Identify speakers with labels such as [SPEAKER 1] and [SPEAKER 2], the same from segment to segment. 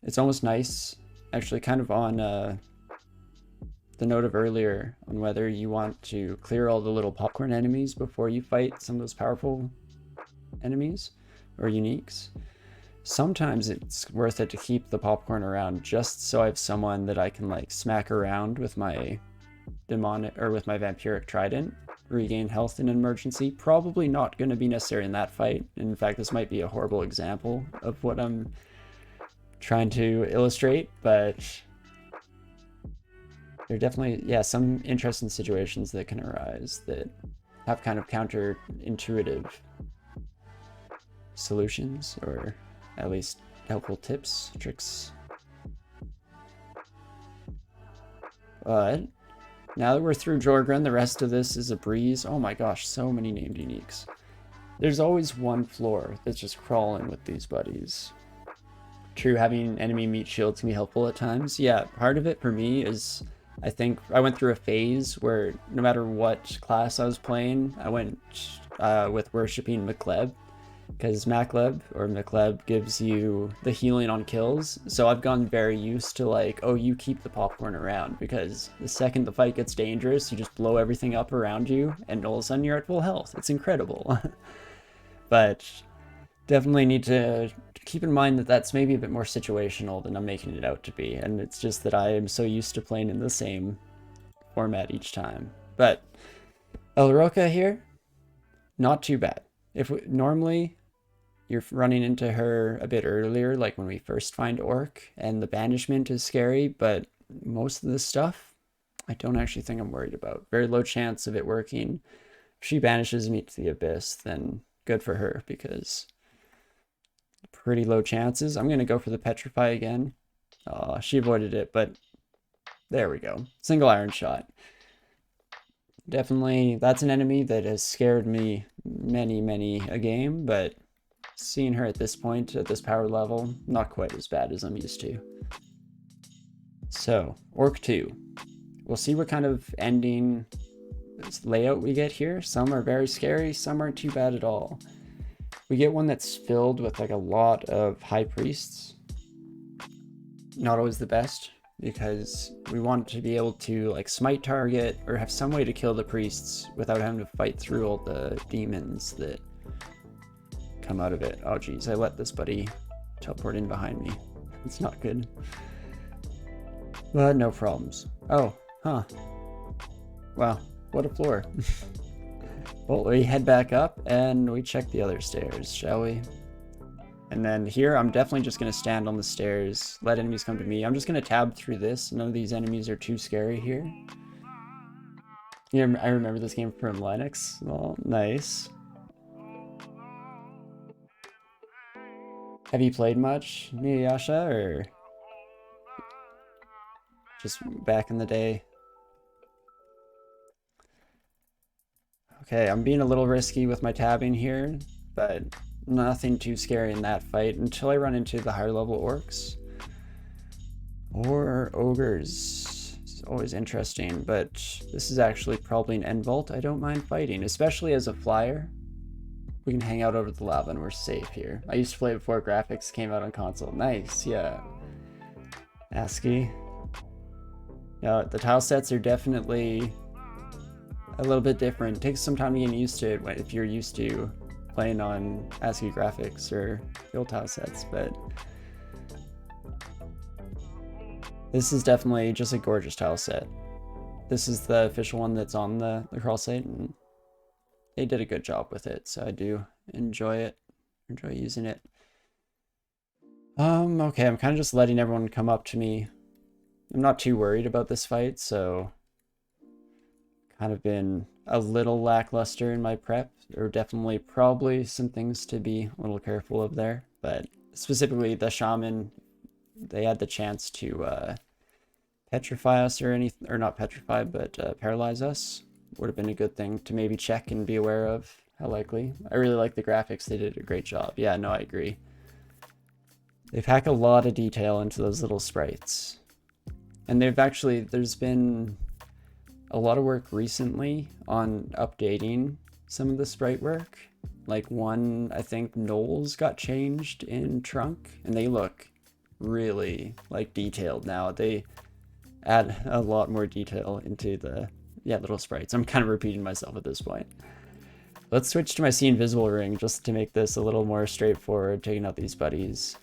[SPEAKER 1] It's almost nice, actually, kind of on the note of earlier, on whether you want to clear all the little popcorn enemies before you fight some of those powerful enemies or uniques. Sometimes it's worth it to keep the popcorn around just so I have someone that I can like smack around with my demonic or with my vampiric trident, regain health in an emergency. Probably not going to be necessary in that fight. In fact, this might be a horrible example of what I'm trying to illustrate, but there are definitely, yeah, some interesting situations that can arise that have kind of counterintuitive solutions, or at least helpful tips, tricks. But now that we're through Jorgrun, the rest of this is a breeze. Oh my gosh, so many named uniques. There's always one floor that's just crawling with these buddies. True, having enemy meat shields can be helpful at times. Yeah, part of it for me is, I think I went through a phase where no matter what class I was playing, I went with worshipping McLeb, because McLeb gives you the healing on kills. So I've gotten very used to like, oh, you keep the popcorn around, because the second the fight gets dangerous, you just blow everything up around you and all of a sudden you're at full health. It's incredible. But definitely need to keep in mind that that's maybe a bit more situational than I'm making it out to be. And it's just that I am so used to playing in the same format each time. But Elroka here, not too bad. Normally you're running into her a bit earlier, like when we first find Orc, and the banishment is scary, but most of this stuff I don't actually think I'm worried about. Very low chance of it working. If she banishes me to the abyss, then good for her, because pretty low chances. I'm going to go for the petrify again. She avoided it, but there we go. Single iron shot. Definitely, that's an enemy that has scared me many a game, but seeing her at this point, at this power level, not quite as bad as I'm used to. So, Orc 2. We'll see what kind of ending layout we get here. Some are very scary, some aren't too bad at all. We get one that's filled with like a lot of high priests. Not always the best, because we want to be able to like smite target or have some way to kill the priests without having to fight through all the demons that come out of it. Oh geez, I let this buddy teleport in behind me. It's not good. But no problems. Oh, huh. Wow, what a floor. Well, we head back up and we check the other stairs, shall we? And then here, I'm definitely just going to stand on the stairs, let enemies come to me. I'm just going to tab through this. None of these enemies are too scary here. Yeah, I remember this game from Linux. Well, nice. Have you played much, Miyasha, or just back in the day? Okay, I'm being a little risky with my tabbing here, but nothing too scary in that fight until I run into the higher level orcs. Or ogres. It's always interesting, but this is actually probably an end vault I don't mind fighting, especially as a flyer. We can hang out over the lava and we're safe here. I used to play before graphics came out on console. Nice, yeah. ASCII. Now, the tile sets are definitely a little bit different. It takes some time to get used to it if you're used to playing on ASCII graphics or real tile sets, but this is definitely just a gorgeous tile set. This is the official one that's on the crawl site, and they did a good job with it, so I do enjoy it, enjoy using it. Okay, I'm kind of just letting everyone come up to me. I'm not too worried about this fight, so kind of been a little lackluster in my prep, or definitely probably some things to be a little careful of there, but specifically the shaman, they had the chance to petrify us or anything, or not petrify, but paralyze us. Would have been a good thing to maybe check and be aware of. How likely? I really like the graphics. They did a great job. Yeah, no, I agree. They pack a lot of detail into those little sprites. And there's been a lot of work recently on updating some of the sprite work. Like one, I think Knowles got changed in Trunk, and they look really like detailed now. They add a lot more detail into the little sprites. I'm kind of repeating myself at this point. Let's switch to my See Invisible ring just to make this a little more straightforward, taking out these buddies.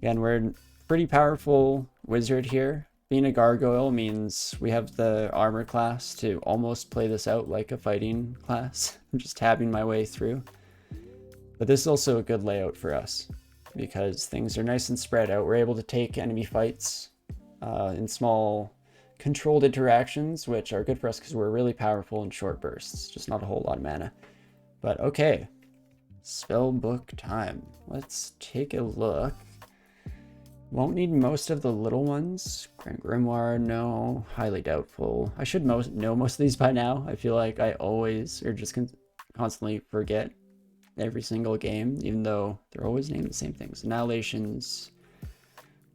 [SPEAKER 1] Again, we're a pretty powerful wizard here. Being a gargoyle means we have the armor class to almost play this out like a fighting class. I'm just tabbing my way through. But this is also a good layout for us because things are nice and spread out. We're able to take enemy fights in small controlled interactions, which are good for us because we're really powerful in short bursts. Just not a whole lot of mana. But okay, spellbook time. Let's take a look. Won't need most of the little ones. Grand Grimoire, no. Highly doubtful. I should know most of these by now. I feel like I always, or just constantly forget every single game, even though they're always named the same things. Annihilations,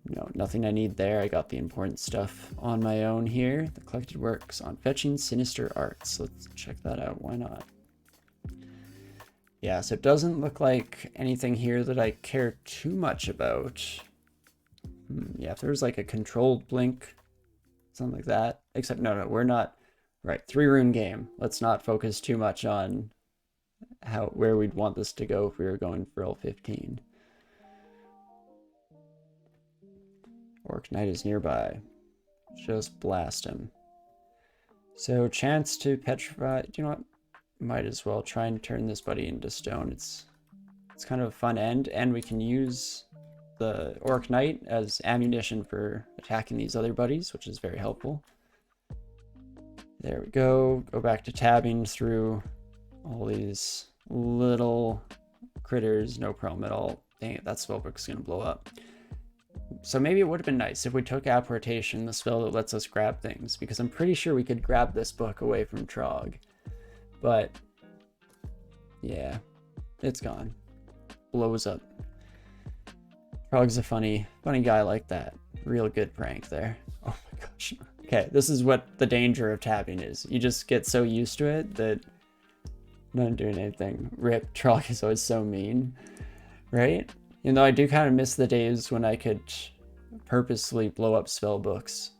[SPEAKER 1] no, nothing I need there. I got the important stuff on my own here. The collected works on fetching sinister arts. Let's check that out. Why not? Yeah, so it doesn't look like anything here that I care too much about. Yeah, if there's like a controlled blink, something like that. Except, no, we're not. Right, 3-rune game. Let's not focus too much on where we'd want this to go if we were going for L15. Orc Knight is nearby. Just blast him. So, chance to petrify. Do you know what? Might as well try and turn this buddy into stone. It's kind of a fun end, and we can use the Orc Knight as ammunition for attacking these other buddies, which is very helpful. There we go. Go back to tabbing through all these little critters. No problem at all. Dang it, that spellbook's gonna blow up. So maybe it would have been nice if we took Apportation, the spell that lets us grab things, because I'm pretty sure we could grab this book away from Trog. But yeah, it's gone. Blows up. Trog's a funny guy like that. Real good prank there. Oh my gosh. Okay, this is what the danger of tabbing is. You just get so used to it that not doing anything. Rip, Trog is always so mean, right? You know, I do kind of miss the days when I could purposely blow up spell books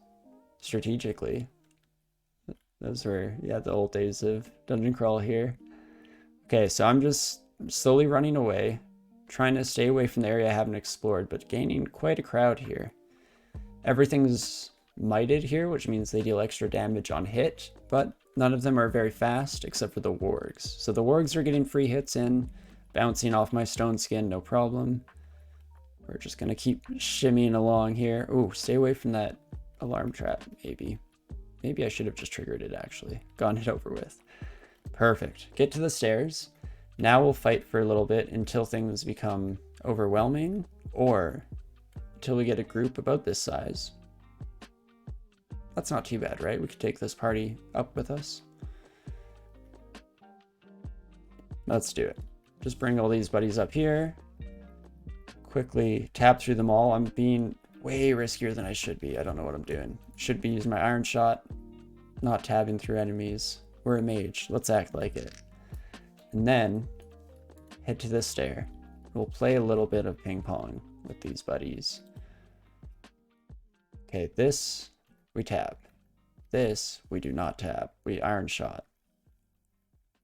[SPEAKER 1] strategically. Those were, yeah, the old days of Dungeon Crawl here. Okay, so I'm just slowly running away, trying to stay away from the area I haven't explored, but gaining quite a crowd here. Everything's mighted here, which means they deal extra damage on hit, but none of them are very fast except for the wargs. So the wargs are getting free hits in, bouncing off my stone skin, no problem. We're just gonna keep shimmying along here. Ooh, stay away from that alarm trap, maybe. Maybe I should have just triggered it, actually. Gone it over with. Perfect. Get to the stairs. Now we'll fight for a little bit until things become overwhelming, or until we get a group about this size. That's not too bad, right? We could take this party up with us. Let's do it. Just bring all these buddies up here. Quickly tap through them all. I'm being way riskier than I should be. I don't know what I'm doing. Should be using my iron shot, not tabbing through enemies. We're a mage. Let's act like it. And then head to this stair. We'll play a little bit of ping pong with these buddies. Okay, this we tab. This we do not tab. We iron shot.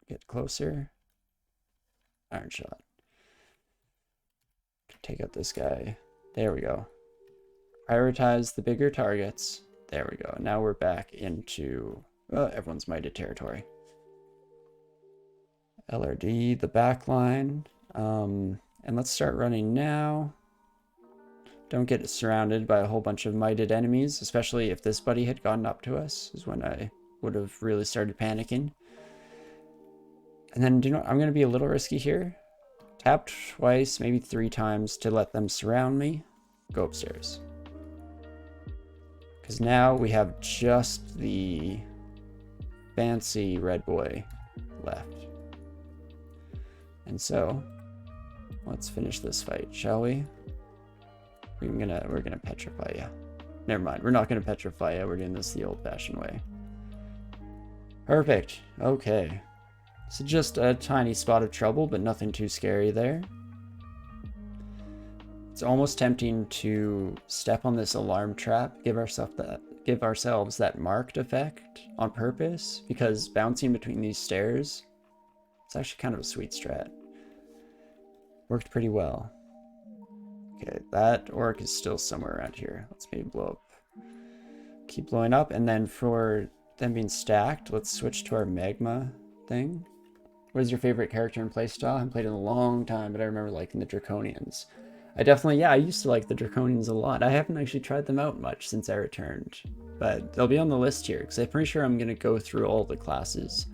[SPEAKER 1] Get closer. Iron shot. Take out this guy. There we go. Prioritize the bigger targets. There we go. Now we're back into everyone's mighted territory. LRD, the back line. And let's start running now. Don't get surrounded by a whole bunch of mighted enemies, especially if this buddy had gotten up to us, is when I would have really started panicking. And then, I'm going to be a little risky here. Tap twice, maybe 3 times to let them surround me. Go upstairs. Because now we have just the fancy red boy left. And so, let's finish this fight, shall we? We're gonna petrify you. Never mind, we're not gonna petrify you. We're doing this the old-fashioned way. Perfect. Okay. So just a tiny spot of trouble, but nothing too scary there. It's almost tempting to step on this alarm trap, give ourselves that marked effect on purpose, because bouncing between these stairs, it's actually kind of a sweet strat. Worked pretty well. Okay, that orc is still somewhere around here. Let's maybe blow up. Keep blowing up, and then for them being stacked, let's switch to our magma thing. What is your favorite character and playstyle? I haven't played in a long time, but I remember liking the Draconians. I used to like the Draconians a lot. I haven't actually tried them out much since I returned, but they'll be on the list here, because I'm pretty sure I'm going to go through all the classes,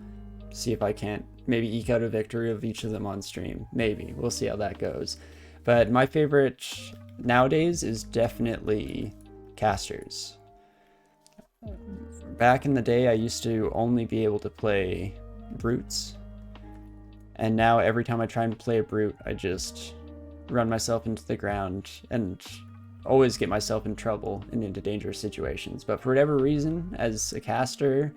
[SPEAKER 1] see if I can't maybe eke out a victory of each of them on stream. Maybe. We'll see how that goes. But my favorite nowadays is definitely casters. Back in the day, I used to only be able to play brutes, and now every time I try and play a brute, I just run myself into the ground and always get myself in trouble and into dangerous situations. But for whatever reason, as a caster,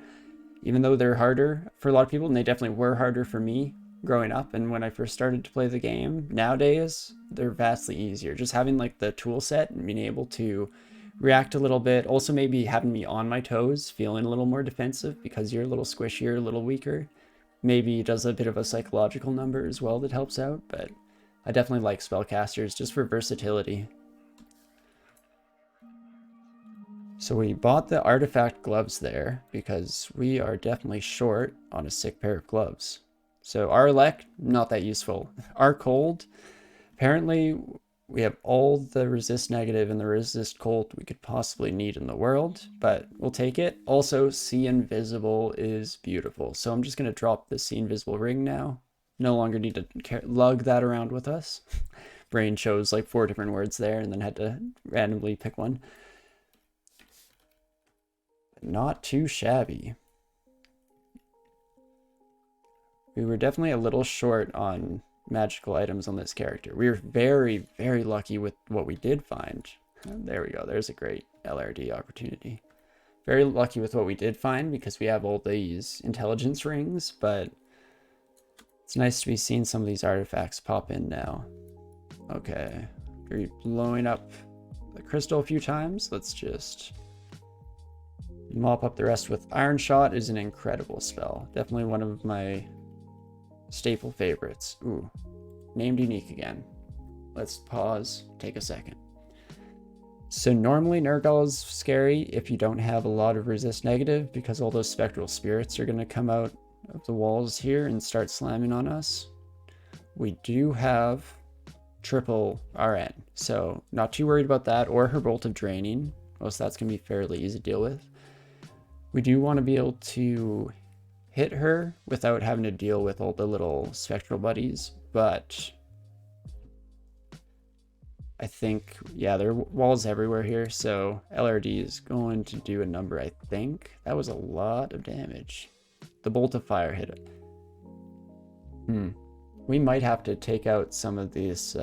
[SPEAKER 1] even though they're harder for a lot of people, and they definitely were harder for me growing up and when I first started to play the game, nowadays they're vastly easier. Just having like the tool set and being able to react a little bit, also maybe having me on my toes, feeling a little more defensive because you're a little squishier, a little weaker, maybe does a bit of a psychological number as well that helps out. But I definitely like spellcasters just for versatility. So we bought the artifact gloves there because we are definitely short on a sick pair of gloves. So our elect, not that useful. Our cold, apparently we have all the resist negative and the resist cold we could possibly need in the world, but we'll take it. Also, see invisible is beautiful. So I'm just going to drop the see invisible ring now. No longer need to lug that around with us. Brain chose like 4 different words there and then had to randomly pick one. Not too shabby. We were definitely a little short on magical items on this character. We were very, very lucky with what we did find. There we go. There's a great LRD opportunity. Very lucky with what we did find because we have all these intelligence rings, but it's nice to be seeing some of these artifacts pop in now. Okay. We're blowing up the crystal a few times. Let's just mop up the rest with Iron Shot. Is an incredible spell. Definitely one of my staple favorites. Ooh, named unique again. Let's pause, take a second. So normally Nurgle is scary if you don't have a lot of resist negative because all those spectral spirits are going to come out of the walls here and start slamming on us. We do have triple RN, so not too worried about that, or her Bolt of Draining. Most that's going to be fairly easy to deal with. We do want to be able to hit her without having to deal with all the little spectral buddies, but I think, yeah, there are walls everywhere here, so LRD is going to do a number, I think. That was a lot of damage. The Bolt of Fire hit it. We might have to take out some of these,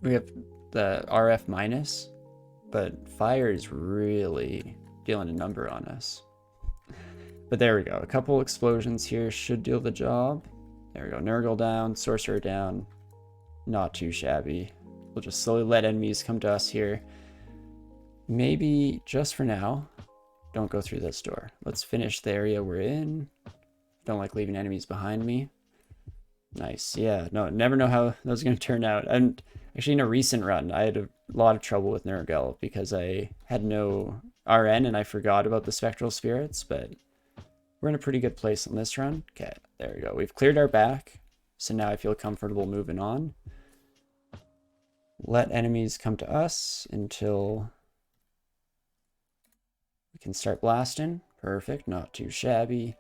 [SPEAKER 1] we have the RF minus, but fire is really dealing a number on us. But there we go. A couple explosions here should do the job. There we go. Nurgle down, Sorcerer down. Not too shabby. We'll just slowly let enemies come to us here. Maybe just for now, don't go through this door. Let's finish the area we're in. Don't like leaving enemies behind me. Nice. Yeah, no, never know how those are going to turn out. And actually in a recent run, I had a lot of trouble with Nurgle because I had no RN and I forgot about the spectral spirits, but we're in a pretty good place on this run. Okay, there we go. We've cleared our back, so now I feel comfortable moving on. Let enemies come to us until we can start blasting. Perfect, not too shabby.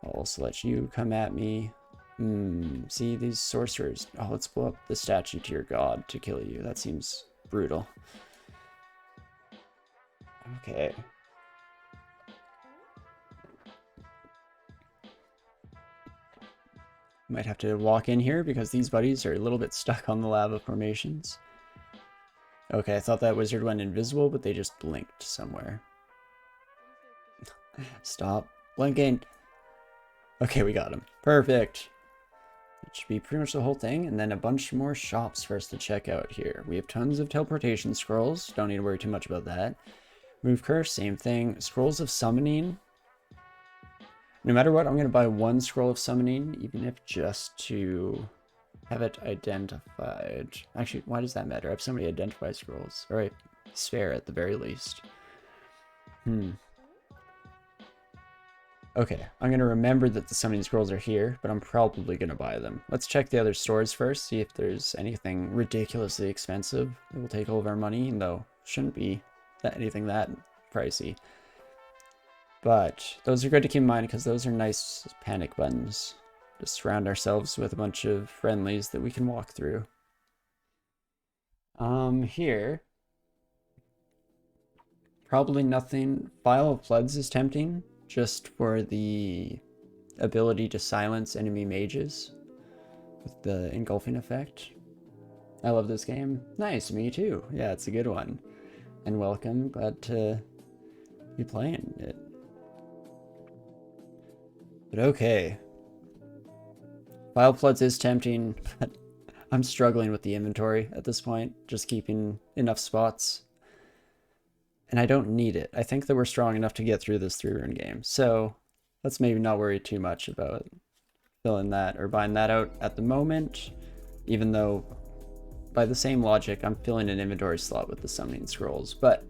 [SPEAKER 1] I'll also let you come at me. See these sorcerers. Oh, let's blow up the statue to your god to kill you. That seems brutal. Okay. Might have to walk in here because these buddies are a little bit stuck on the lava formations. Okay, I thought that wizard went invisible, but they just blinked somewhere. Stop blinking. Okay, we got him. Perfect. It should be pretty much the whole thing, and then a bunch more shops for us to check out here. We have tons of teleportation scrolls, don't need to worry too much about that. Move curse, same thing. Scrolls of summoning. No matter what, I'm going to buy one scroll of summoning, even if just to have it identified. Actually, why does that matter? I have so many identify scrolls. Or a spare at the very least. Okay, I'm going to remember that the summoning scrolls are here, but I'm probably going to buy them. Let's check the other stores first, see if there's anything ridiculously expensive that will take all of our money, though shouldn't be anything that pricey. But those are good to keep in mind because those are nice panic buttons. Just surround ourselves with a bunch of friendlies that we can walk through. Here, probably nothing. Vial of Floods is tempting, just for the ability to silence enemy mages with the engulfing effect. I love this game. Nice, me too. Yeah, it's a good one. And welcome, glad to be playing it. But okay. Vial Floods is tempting, but I'm struggling with the inventory at this point, just keeping enough spots. And I don't need it. I think that we're strong enough to get through this 3-rune game. So let's maybe not worry too much about filling that or buying that out at the moment, even though by the same logic, I'm filling an inventory slot with the summoning scrolls. But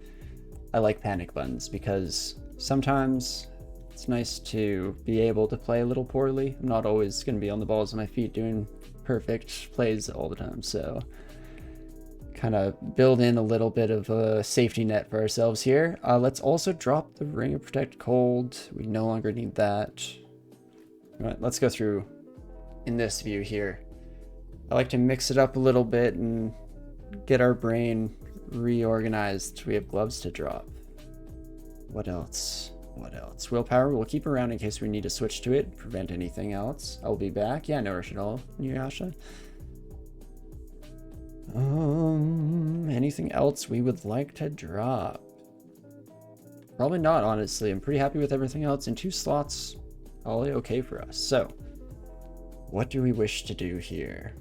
[SPEAKER 1] I like panic buttons because sometimes it's nice to be able to play a little poorly. I'm not always going to be on the balls of my feet doing perfect plays all the time, so kind of build in a little bit of a safety net for ourselves here. Let's also drop the Ring of Protect Cold. We no longer need that. All right, let's go through in this view here. I like to mix it up a little bit and get our brain reorganized. We have gloves to drop. What else? What else? Willpower, we'll keep around in case we need to switch to it, prevent anything else. I'll be back. Yeah, no rush at all, Nuyasha. Anything else we would like to drop? Probably not, honestly. I'm pretty happy with everything else, and 2 slots, all okay for us. So, what do we wish to do here?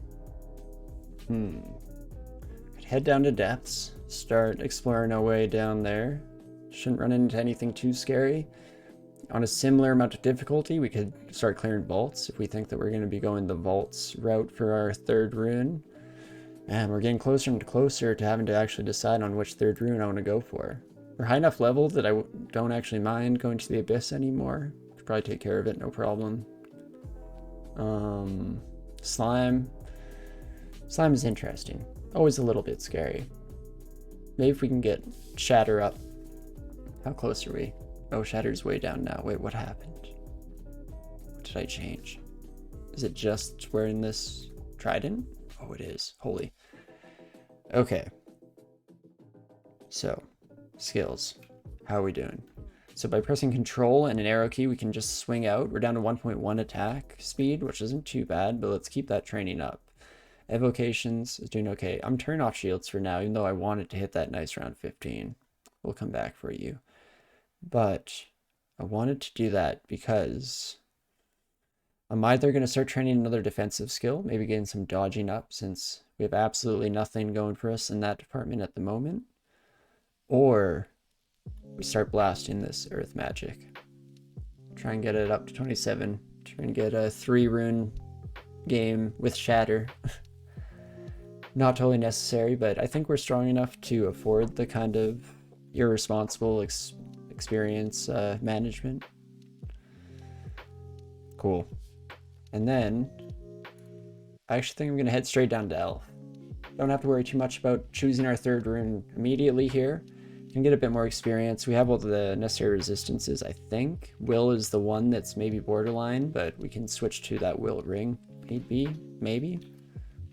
[SPEAKER 1] Could head down to depths, start exploring our way down there. Shouldn't run into anything too scary. On a similar amount of difficulty, we could start clearing vaults if we think that we're going to be going the vaults route for our 3rd rune. And we're getting closer and closer to having to actually decide on which 3rd rune I want to go for. We're high enough level that I don't actually mind going to the Abyss anymore. Could probably take care of it, no problem. Slime. Slime is interesting. Always a little bit scary. Maybe if we can get Shatter up. How close are we? Oh, Shatter's way down now. Wait, what happened? What did I change? Is it just wearing this trident? Oh, it is. Holy. Okay. So, skills. How are we doing? So by pressing Control and an arrow key, we can just swing out. We're down to 1.1 attack speed, which isn't too bad, but let's keep that training up. Evocations is doing okay. I'm turning off shields for now, even though I wanted to hit that nice round 15. We'll come back for you. But I wanted to do that because I'm either going to start training another defensive skill, maybe getting some dodging up since we have absolutely nothing going for us in that department at the moment, or we start blasting this earth magic. Try and get it up to 27. Try and get a 3-rune game with Shatter. Not totally necessary, but I think we're strong enough to afford the kind of irresponsible experience management. Cool. And then I actually think I'm going to head straight down to Elf. Don't have to worry too much about choosing our 3rd rune immediately here. Can get a bit more experience. We have all the necessary resistances, I think. Will is the one that's maybe borderline, but we can switch to that Will ring. Need be, maybe.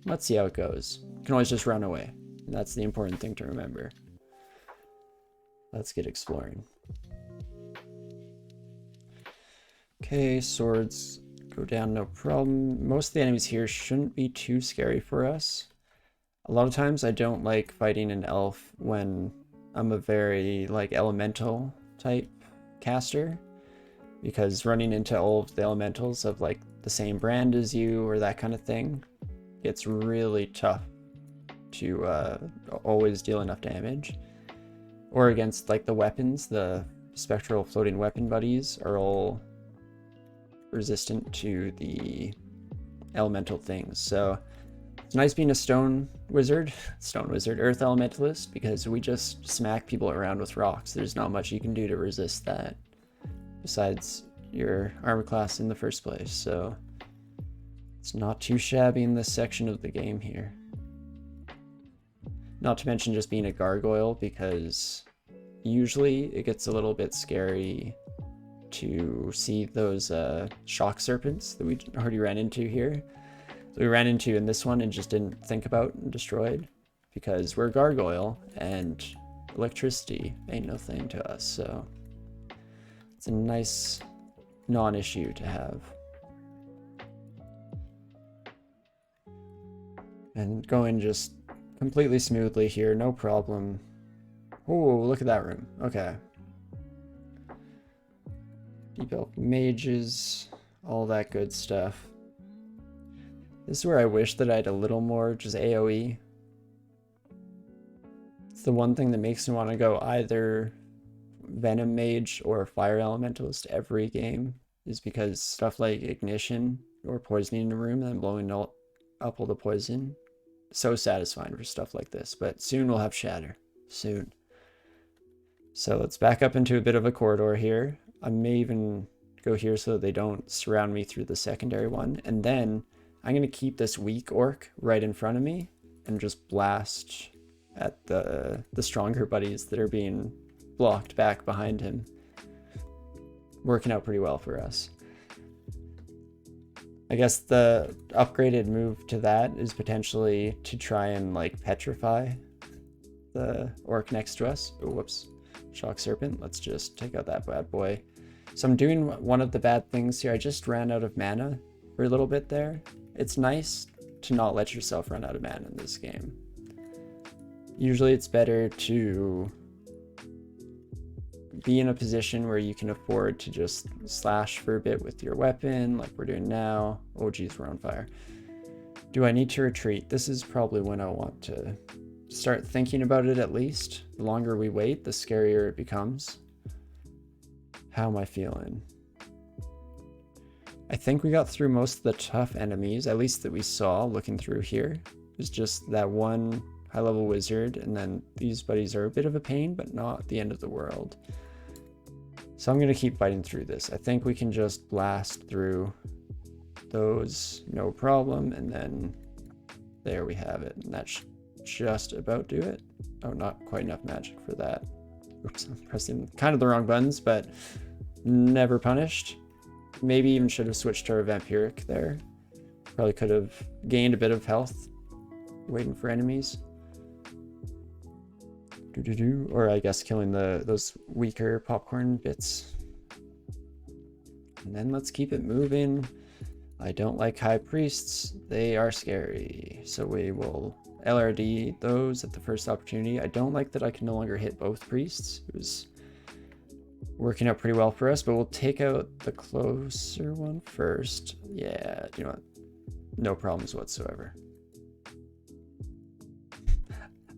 [SPEAKER 1] Let's see how it goes. Can always just run away. And that's the important thing to remember. Let's get exploring. Okay, swords go down, no problem. Most of the enemies here shouldn't be too scary for us. A lot of times I don't like fighting an elf when I'm a very like elemental type caster, because running into all of the elementals of like the same brand as you or that kind of thing, it's really tough to always deal enough damage. Or against like the weapons, the spectral floating weapon buddies are all resistant to the elemental things. So it's nice being a stone wizard, earth elementalist, because we just smack people around with rocks. There's not much you can do to resist that besides your armor class in the first place. So it's not too shabby in this section of the game here. Not to mention just being a gargoyle, because usually it gets a little bit scary to see those shock serpents that we already ran into here. That we ran into in this one and just didn't think about and destroyed, because we're a gargoyle and electricity ain't no thing to us. So it's a nice non-issue to have. And going just completely smoothly here, no problem. Oh, look at that room. Okay. Deep elf mages, all that good stuff. This is where I wish that I had a little more just AoE. It's the one thing that makes me want to go either Venom Mage or Fire Elementalist every game, is because stuff like Ignition or Poisoning in a room and blowing up all the poison, so satisfying for stuff like this. But soon we'll have Shatter. Soon. So let's back up into a bit of a corridor here. I may even go here so that they don't surround me through the secondary one. And then I'm going to keep this weak orc right in front of me and just blast at the stronger buddies that are being blocked back behind him. Working out pretty well for us. I guess the upgraded move to that is potentially to try and like petrify the orc next to us. Oh, whoops. Shock Serpent. Let's just take out that bad boy. So I'm doing one of the bad things here. I just ran out of mana for a little bit there. It's nice to not let yourself run out of mana in this game. Usually it's better to be in a position where you can afford to just slash for a bit with your weapon, like we're doing now. Oh geez, we're on fire. Do I need to retreat? This is probably when I want to start thinking about it at least. The longer we wait, the scarier it becomes. How am I feeling? I think we got through most of the tough enemies, at least that we saw looking through here. It was just that one high-level wizard, and then these buddies are a bit of a pain, but not the end of the world. So I'm going to keep fighting through this. I think we can just blast through those, no problem, and then there we have it. And that should just about do it. Oh, not quite enough magic for that. Oops, I'm pressing kind of the wrong buttons, but never punished. Maybe even should have switched to our vampiric there. Probably could have gained a bit of health waiting for enemies. Or I guess killing those weaker popcorn bits. And then let's keep it moving. I don't like high priests. They are scary. So we will LRD those at the first opportunity. I don't like that I can no longer hit both priests. It was working out pretty well for us, but we'll take out the closer one first. Yeah, you know what? No problems whatsoever.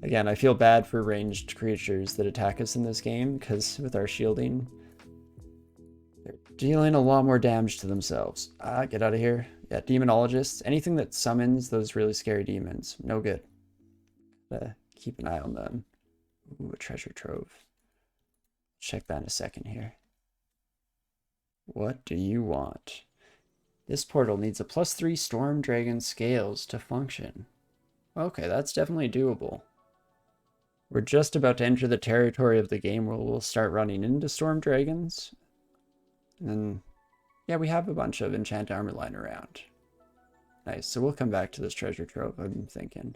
[SPEAKER 1] Again, I feel bad for ranged creatures that attack us in this game, because with our shielding, they're dealing a lot more damage to themselves. Get out of here. Yeah, demonologists. Anything that summons those really scary demons. No good. Keep an eye on them. Ooh, a treasure trove. Check that in a second here. What do you want? This portal needs a +3 Storm Dragon Scales to function. Okay, that's definitely doable. We're just about to enter the territory of the game where we'll start running into Storm Dragons. And yeah, we have a bunch of enchant armor lying around. Nice, so we'll come back to this treasure trove, I'm thinking.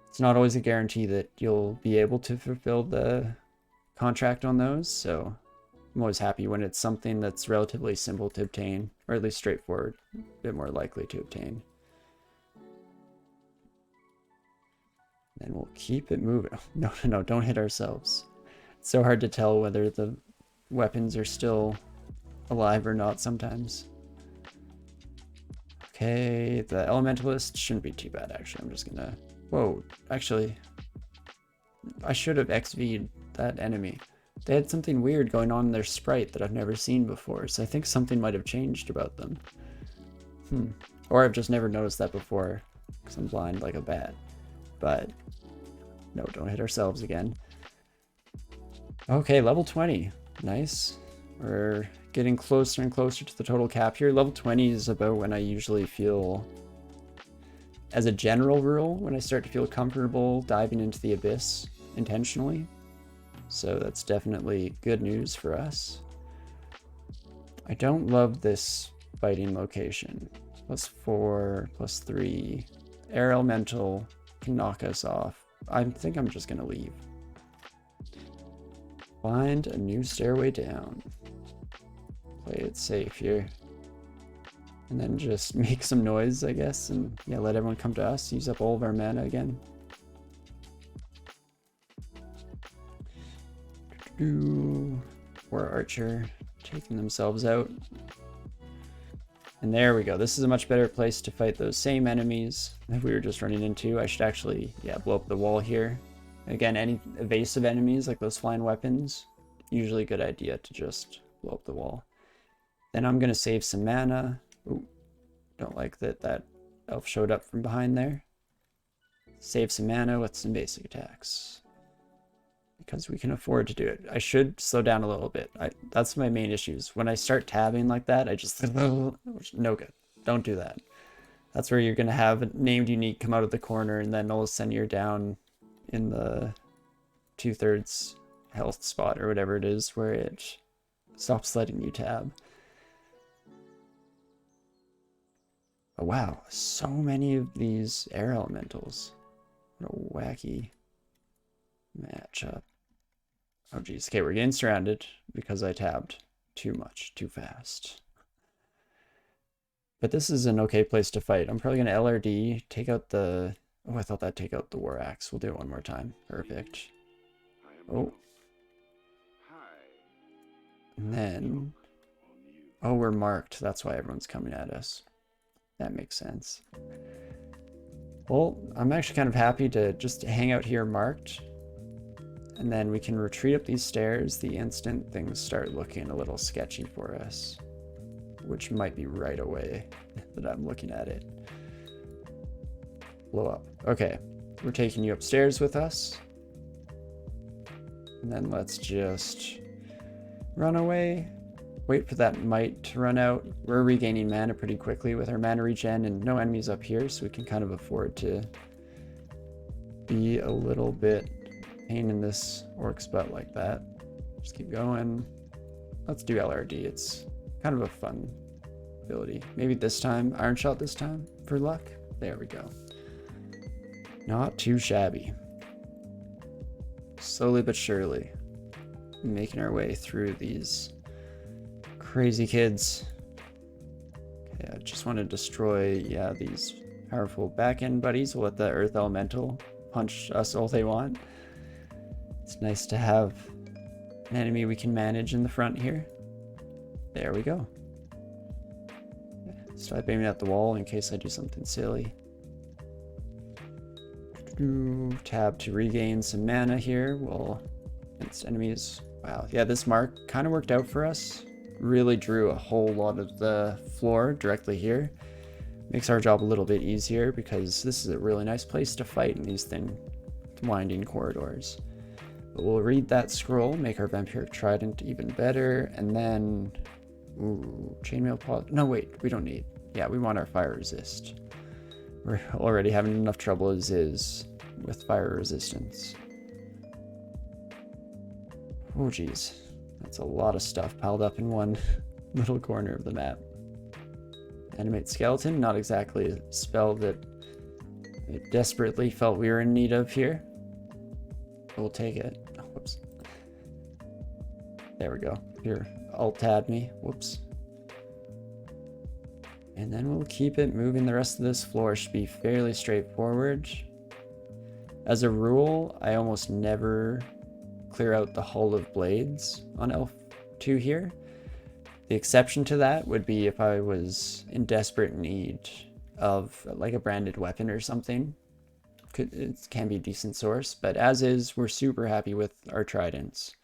[SPEAKER 1] It's not always a guarantee that you'll be able to fulfill the contract on those, so I'm always happy when it's something that's relatively simple to obtain, or at least straightforward, a bit more likely to obtain. And we'll keep it moving. No, don't hit ourselves. It's so hard to tell whether the weapons are still alive or not sometimes. Okay, the Elementalist shouldn't be too bad, actually. I'm just gonna... Whoa, actually, I should have XV'd that enemy. They had something weird going on in their sprite that I've never seen before, so I think something might have changed about them. Or I've just never noticed that before, because I'm blind like a bat. But, no, don't hit ourselves again. Okay, level 20. Nice. We're getting closer and closer to the total cap here. Level 20 is about when I usually feel, as a general rule, when I start to feel comfortable diving into the abyss intentionally. So that's definitely good news for us. I don't love this fighting location. +4, +3. Air Elemental can knock us off. I think I'm just gonna leave. Find a new stairway down. Play it safe here. And then just make some noise, I guess, and yeah, let everyone come to us. Use up all of our mana again. Poor Archer taking themselves out. And there we go. This is a much better place to fight those same enemies that we were just running into. I should actually, yeah, blow up the wall here. Again, any evasive enemies like those flying weapons, usually a good idea to just blow up the wall. Then I'm going to save some mana. Ooh, don't like that elf showed up from behind there. Save some mana with some basic attacks, because we can afford to do it. I should slow down a little bit. That's my main issues. When I start tabbing like that, I just... no good. Don't do that. That's where you're going to have a named unique come out of the corner, and then all of a sudden you're down in the 2/3 health spot or whatever it is, where it stops letting you tab. Oh, wow. So many of these air elementals. What a wacky matchup. Oh geez, okay, we're getting surrounded because I tabbed too much, too fast. But this is an okay place to fight. I'm probably gonna LRD, take out the... Oh, I thought that'd take out the War Axe. We'll do it one more time. Perfect. Oh. And then... Oh, we're marked. That's why everyone's coming at us. That makes sense. Well, I'm actually kind of happy to just hang out here marked. And then we can retreat up these stairs the instant things start looking a little sketchy for us. Which might be right away that I'm looking at it. Blow up. Okay, we're taking you upstairs with us. And then let's just run away. Wait for that might to run out. We're regaining mana pretty quickly with our mana regen and no enemies up here, so we can kind of afford to be a little bit pain in this orc's butt like that. Just keep going. Let's do LRD. It's kind of a fun ability. Maybe this time, Iron Shot this time for luck. There we go. Not too shabby. Slowly but surely, making our way through these crazy kids. Okay, I just want to destroy, yeah, these powerful back-end buddies. We'll let the Earth Elemental punch us all they want. It's nice to have an enemy we can manage in the front here. There we go. Stop aiming at the wall in case I do something silly. Tab to regain some mana here. Well, against enemies. Wow, yeah, this mark kind of worked out for us. Really drew a whole lot of the floor directly here. Makes our job a little bit easier because this is a really nice place to fight in these thin, winding corridors. But we'll read that scroll, make our vampiric trident even better, and then... Ooh, chainmail pod... No, wait, we don't need... Yeah, we want our fire resist. We're already having enough trouble as is with fire resistance. Oh, geez. That's a lot of stuff piled up in one little corner of the map. Animate skeleton, not exactly a spell that I desperately felt we were in need of here. We'll take it. Oh, whoops. There we go. Here, alt-tab me. Whoops. And then we'll keep it moving. The rest of this floor should be fairly straightforward. As a rule, I almost never clear out the Hull of Blades on Elf2 here. The exception to that would be if I was in desperate need of like a branded weapon or something. It can be a decent source, but as is, we're super happy with our tridents.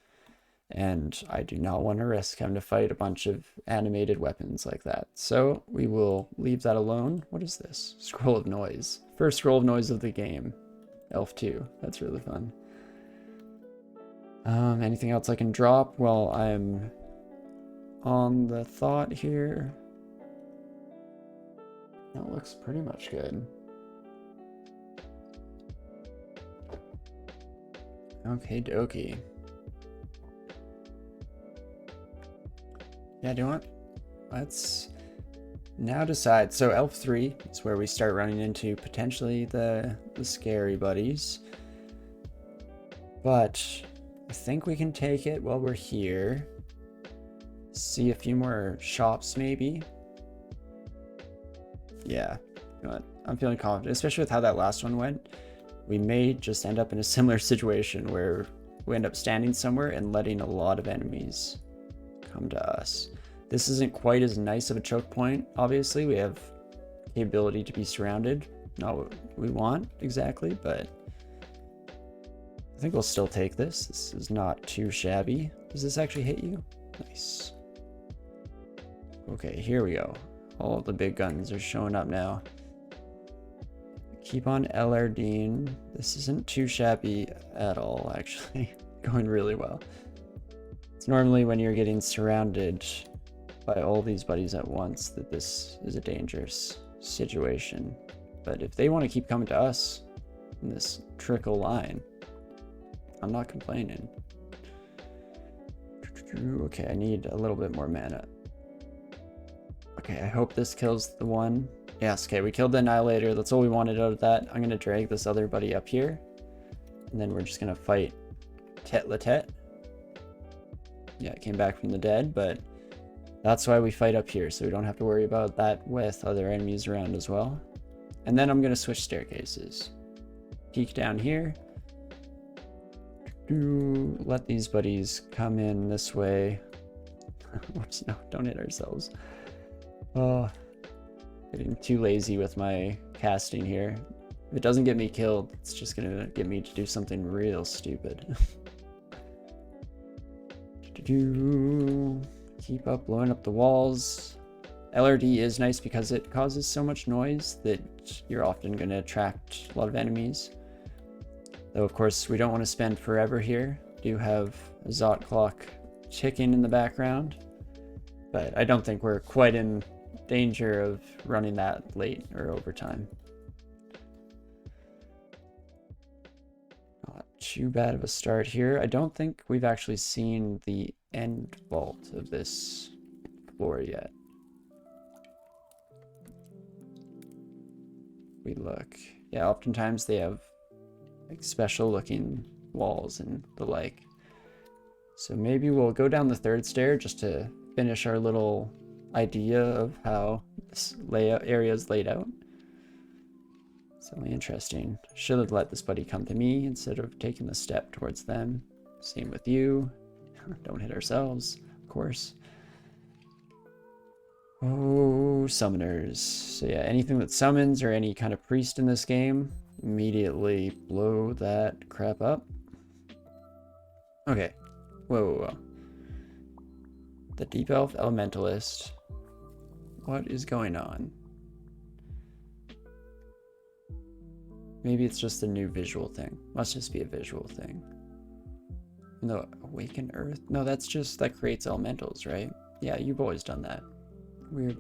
[SPEAKER 1] And I do not want to risk having to fight a bunch of animated weapons like that. So we will leave that alone. What is this? Scroll of Noise. First scroll of noise of the game. Elf 2. That's really fun. Anything else I can drop? Well, I'm on the thought here. That looks pretty much good. Okay, dokie. Yeah, do you want? Let's now decide. So Elf 3 is where we start running into potentially the scary buddies. But I think we can take it while we're here. See a few more shops maybe. Yeah, you know what? I'm feeling confident, especially with how that last one went. We may just end up in a similar situation where we end up standing somewhere and letting a lot of enemies come to us. This isn't quite as nice of a choke point. Obviously, we have the ability to be surrounded. Not what we want exactly, but I think we'll still take this. This is not too shabby. Does this actually hit you? Nice. Okay, here we go. All the big guns are showing up now. Keep on LRDing. This isn't too shabby at all, actually. Going really well. It's normally when you're getting surrounded by all these buddies at once that this is a dangerous situation. But if they want to keep coming to us in this trickle line, I'm not complaining. Okay, I need a little bit more mana. Okay, I hope this kills the one. Yes, okay, we killed the Annihilator. That's all we wanted out of that. I'm going to drag this other buddy up here. And then we're just going to fight Tet-la-Tet. Yeah, it came back from the dead, but that's why we fight up here, so we don't have to worry about that with other enemies around as well. And then I'm going to switch staircases. Peek down here. Let these buddies come in this way. Whoops, no, don't hit ourselves. Oh, getting too lazy with my casting here. If it doesn't get me killed, it's just gonna get me to do something real stupid. Keep up blowing up the walls. LRD is nice because it causes so much noise that you're often going to attract a lot of enemies. Though of course we don't want to spend forever here. We do have a Zot clock ticking in the background, but I don't think we're quite in danger of running that late or overtime. Not too bad of a start here. I don't think we've actually seen the end vault of this floor yet. We look. Yeah, oftentimes they have like special looking walls and the like. So maybe we'll go down the third stair just to finish our little idea of how this layout area is laid out. It's only interesting. Should have let this buddy come to me instead of taking the step towards them. Same with you. Don't hit ourselves, of course. Oh, summoners. So yeah, anything that summons or any kind of priest in this game, immediately blow that crap up. Okay. Whoa. The Deep Elf Elementalist. What is going on? Maybe it's just a new visual thing. Must just be a visual thing. No, Awaken Earth? No, that creates elementals, right? Yeah, you've always done that. Weird.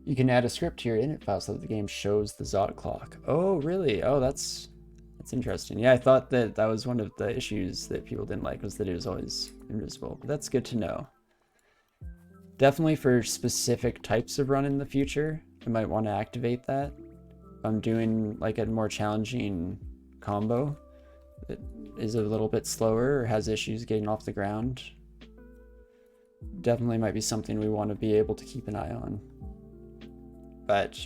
[SPEAKER 1] You can add a script to your init file so that the game shows the Zot clock. Oh, really? Oh, that's interesting. Yeah, I thought that was one of the issues that people didn't like, was that it was always invisible. But that's good to know. Definitely for specific types of run in the future, I might want to activate that. If I'm doing like a more challenging combo that is a little bit slower or has issues getting off the ground, definitely might be something we want to be able to keep an eye on. But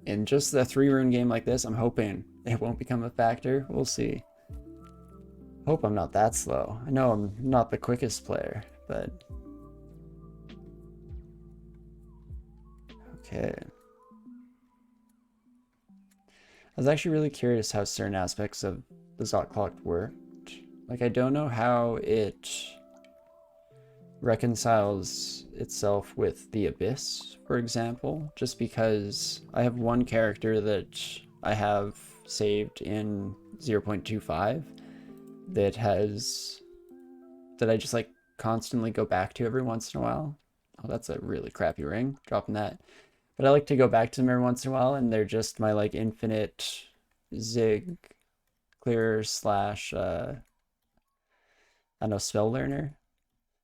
[SPEAKER 1] in just a 3-rune game like this, I'm hoping it won't become a factor. We'll see. Hope I'm not that slow. I know I'm not the quickest player, but okay. was actually really curious how certain aspects of the Zot clock worked. Like, I don't know how it reconciles itself with the Abyss, for example, just because I have one character that I have saved in 0.25 that I just like constantly go back to every once in a while. Oh, that's a really crappy ring, dropping that. But I like to go back to them every once in a while, and they're just my like infinite Zig clearer slash I don't know, spell learner.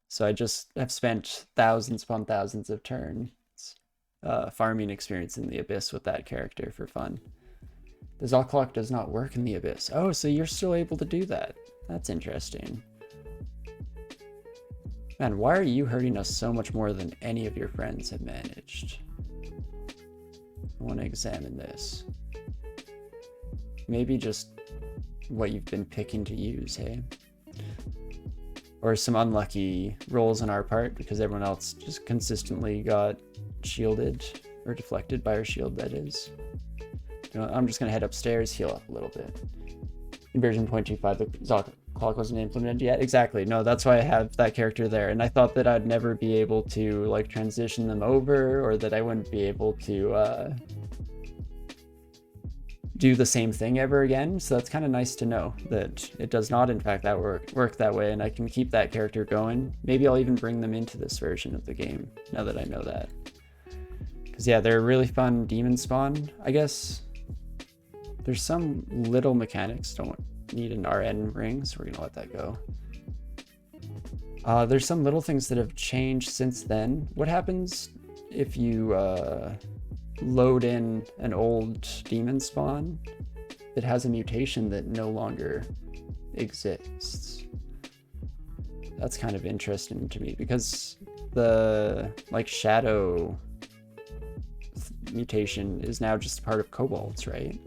[SPEAKER 1] So I just have spent thousands upon thousands of turns farming experience in the Abyss with that character for fun. The Zot clock does not work in the Abyss. Oh, so you're still able to do that. That's interesting. Man, why are you hurting us so much more than any of your friends have managed? I want to examine this. Maybe just what you've been picking to use, hey? Or some unlucky rolls on our part because everyone else just consistently got shielded or deflected by our shield, that is. You know, I'm just going to head upstairs, heal up a little bit. In version 0.25, the Zot clock wasn't implemented yet. Exactly. No, that's why I have that character there. And I thought that I'd never be able to like transition them over, or that I wouldn't be able to do the same thing ever again. So that's kind of nice to know that it does not in fact work that way, and I can keep that character going. Maybe I'll even bring them into this version of the game now that I know that. Because yeah, they're a really fun demon spawn. I guess there's some little mechanics don't need an RN ring, so we're gonna let that go. There's some little things that have changed since then. What happens if you load in an old demon spawn that has a mutation that no longer exists? That's kind of interesting to me, because the like shadow mutation is now just part of kobolds, right?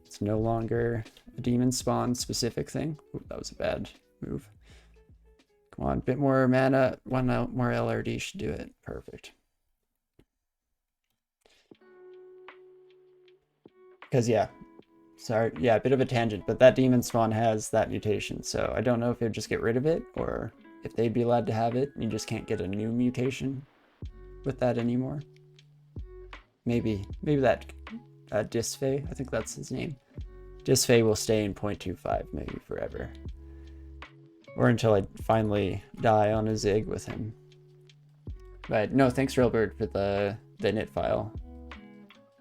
[SPEAKER 1] It's no longer a demon spawn specific thing. Ooh, that was a bad move. Come on, bit more mana, one more LRD should do it. Perfect. Because yeah, sorry, yeah, a bit of a tangent, but that demon spawn has that mutation, so I don't know if they'd just get rid of it, or if they'd be allowed to have it, and you just can't get a new mutation with that anymore. Maybe that Disfey, I think that's his name. Disfey will stay in 0.25 maybe forever. Or until I finally die on a Zig with him. But no, thanks Railbird for the init file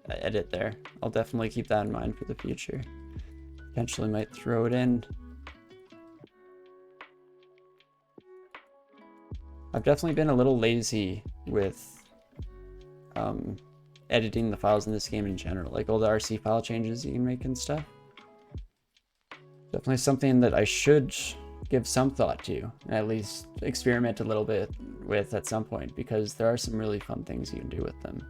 [SPEAKER 1] edit there. I'll definitely keep that in mind for the future. Potentially might throw it in. I've definitely been a little lazy with editing the files in this game in general, like all the RC file changes you can make and stuff. Definitely something that I should give some thought to, and at least experiment a little bit with at some point, because there are some really fun things you can do with them.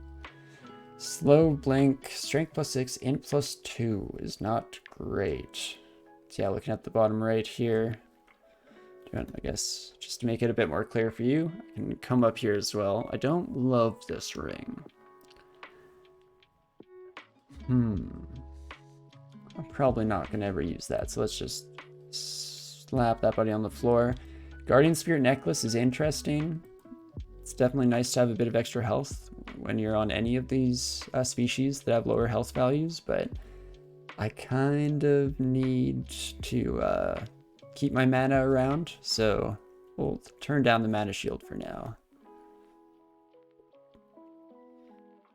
[SPEAKER 1] Slow blink, strength +6, int +2 is not great. So yeah, looking at the bottom right here, I guess just to make it a bit more clear for you, I can come up here as well. I don't love this ring. I'm probably not going to ever use that, so let's just slap that buddy on the floor. Guardian Spirit Necklace is interesting. It's definitely nice to have a bit of extra health when you're on any of these species that have lower health values, but I kind of need to keep my mana around, so we'll turn down the mana shield for now.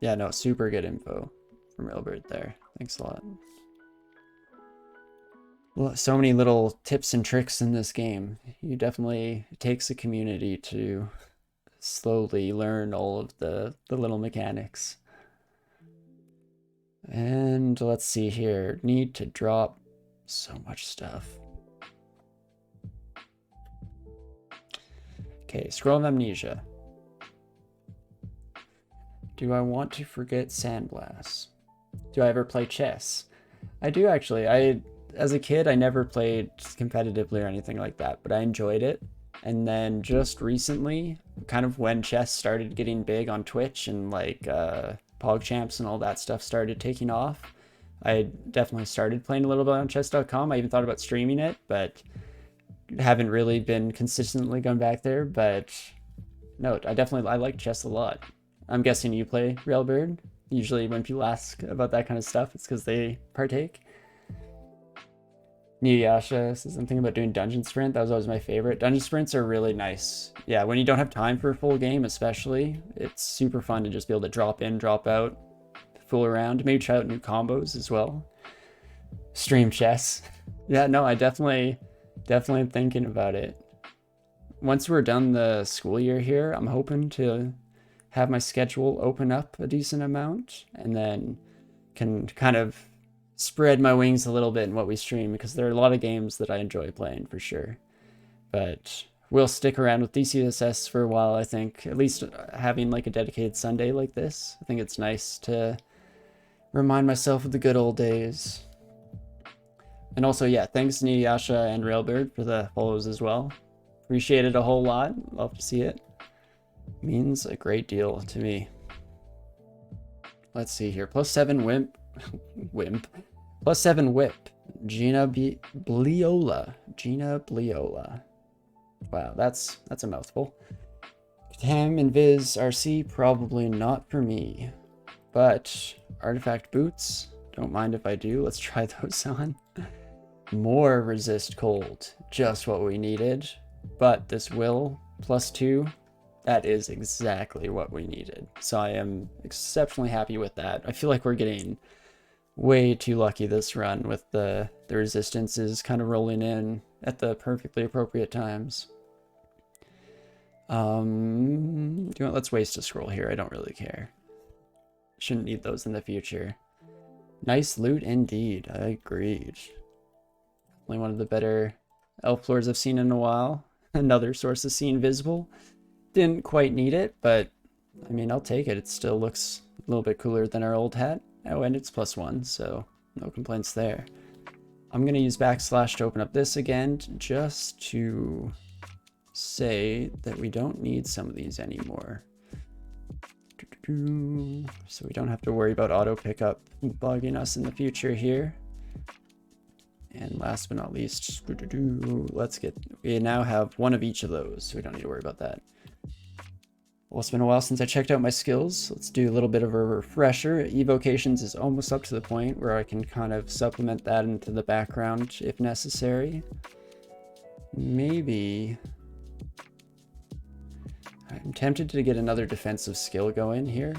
[SPEAKER 1] Yeah, no, super good info from Railbird there. Thanks a lot. Well, so many little tips and tricks in this game. It takes a community to slowly learn all of the little mechanics. And let's see here. Need to drop so much stuff. Okay, Scroll of Amnesia. Do I want to forget Sandblast? Do I ever play chess? I do actually. As a kid, I never played competitively or anything like that, but I enjoyed it. And then just recently, kind of when chess started getting big on Twitch and like PogChamps and all that stuff started taking off, I definitely started playing a little bit on chess.com. I even thought about streaming it, but haven't really been consistently going back there. But no, I like chess a lot. I'm guessing you play Railbird. Usually when people ask about that kind of stuff, it's because they partake. Niyasha says something about doing dungeon sprint. That was always my favorite. Dungeon sprints are really nice. Yeah, when you don't have time for a full game, especially, it's super fun to just be able to drop in, drop out, fool around, maybe try out new combos as well. Stream chess. Yeah, no, I definitely am thinking about it. Once we're done the school year here, I'm hoping to have my schedule open up a decent amount and then can kind of spread my wings a little bit in what we stream, because there are a lot of games that I enjoy playing for sure. But we'll stick around with DCSS for a while, I think. At least having like a dedicated Sunday like this. I think it's nice to remind myself of the good old days. And also, yeah, thanks Niyasha and Railbird for the follows as well. Appreciate it a whole lot. Love to see it. Means a great deal to me. Let's see here. +7 wimp. Wimp. +7 whip. Gina Bliola. Gina Bliola. Wow, that's a mouthful. Tam and Viz RC, probably not for me. But artifact boots, don't mind if I do. Let's try those on. More resist cold. Just what we needed. But this will +2. That is exactly what we needed. So I am exceptionally happy with that. I feel like we're getting way too lucky this run with the resistances kind of rolling in at the perfectly appropriate times. Let's waste a scroll here. I don't really care. Shouldn't need those in the future. Nice loot indeed. I agreed. Definitely one of the better elf floors I've seen in a while. Another source of scene visible. Didn't quite need it, but I mean, I'll take it. It still looks a little bit cooler than our old hat. Oh, and it's +1, so no complaints there. I'm going to use / to open up this again, just to say that we don't need some of these anymore. So we don't have to worry about auto pickup bugging us in the future here. And last but not least, we now have one of each of those, so we don't need to worry about that. Well, it's been a while since I checked out my skills. Let's do a little bit of a refresher. Evocations is almost up to the point where I can kind of supplement that into the background if necessary. Maybe I'm tempted to get another defensive skill going here.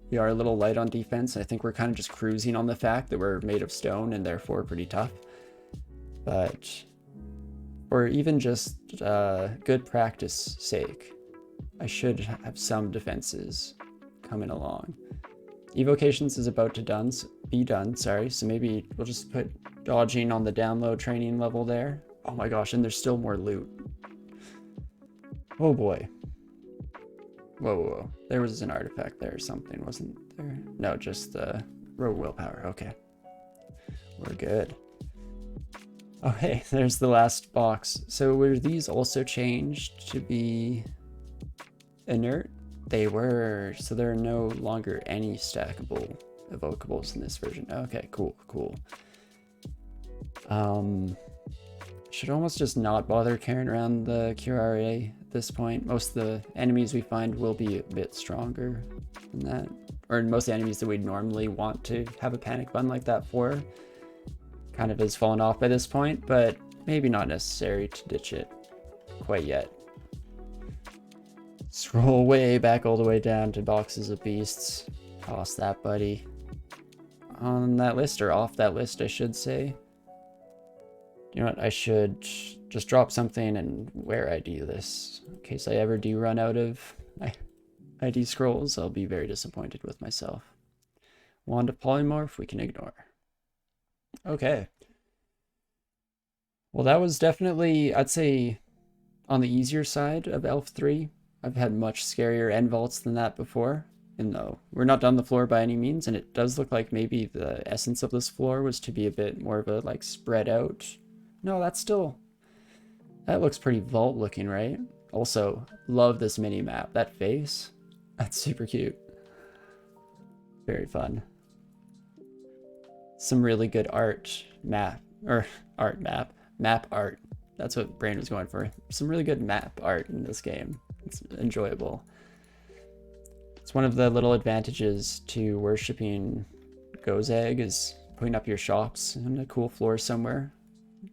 [SPEAKER 1] We are a little light on defense. I think we're kind of just cruising on the fact that we're made of stone and therefore pretty tough. But, or even just good practice sake, I should have some defenses coming along. Evocations is about to be done, sorry. So maybe we'll just put dodging on the down low training level there. Oh my gosh, and there's still more loot. Oh boy. Whoa. There was an artifact there or something, wasn't there? No, just rogue willpower. Okay. We're good. Oh, hey, there's the last box. So were these also changed to be inert? They were. So there are no longer any stackable evocables in this version. Okay, cool. Should almost just not bother carrying around the QRA at this point. Most of the enemies we find will be a bit stronger than that. Or most of the enemies that we'd normally want to have a panic button like that for kind of has fallen off by this point, but maybe not necessary to ditch it quite yet. Scroll way back all the way down to boxes of beasts. Toss that, buddy. On that list, or off that list, I should say. You know what, I should just drop something and where ID this. In case I ever do run out of ID scrolls, I'll be very disappointed with myself. Wand of Polymorph, we can ignore. Okay. Well, that was definitely, I'd say, on the easier side of Elf 3. I've had much scarier end vaults than that before. And though we're not done the floor by any means, and it does look like maybe the essence of this floor was to be a bit more of a, like, spread out. No, that looks pretty vault looking, right? Also, love this mini map. That face, that's super cute. Very fun. some really good map art. That's what Brain was going for. Some really good map art in this game. It's enjoyable. It's one of the little advantages to worshipping Gozag is putting up your shops on a cool floor somewhere,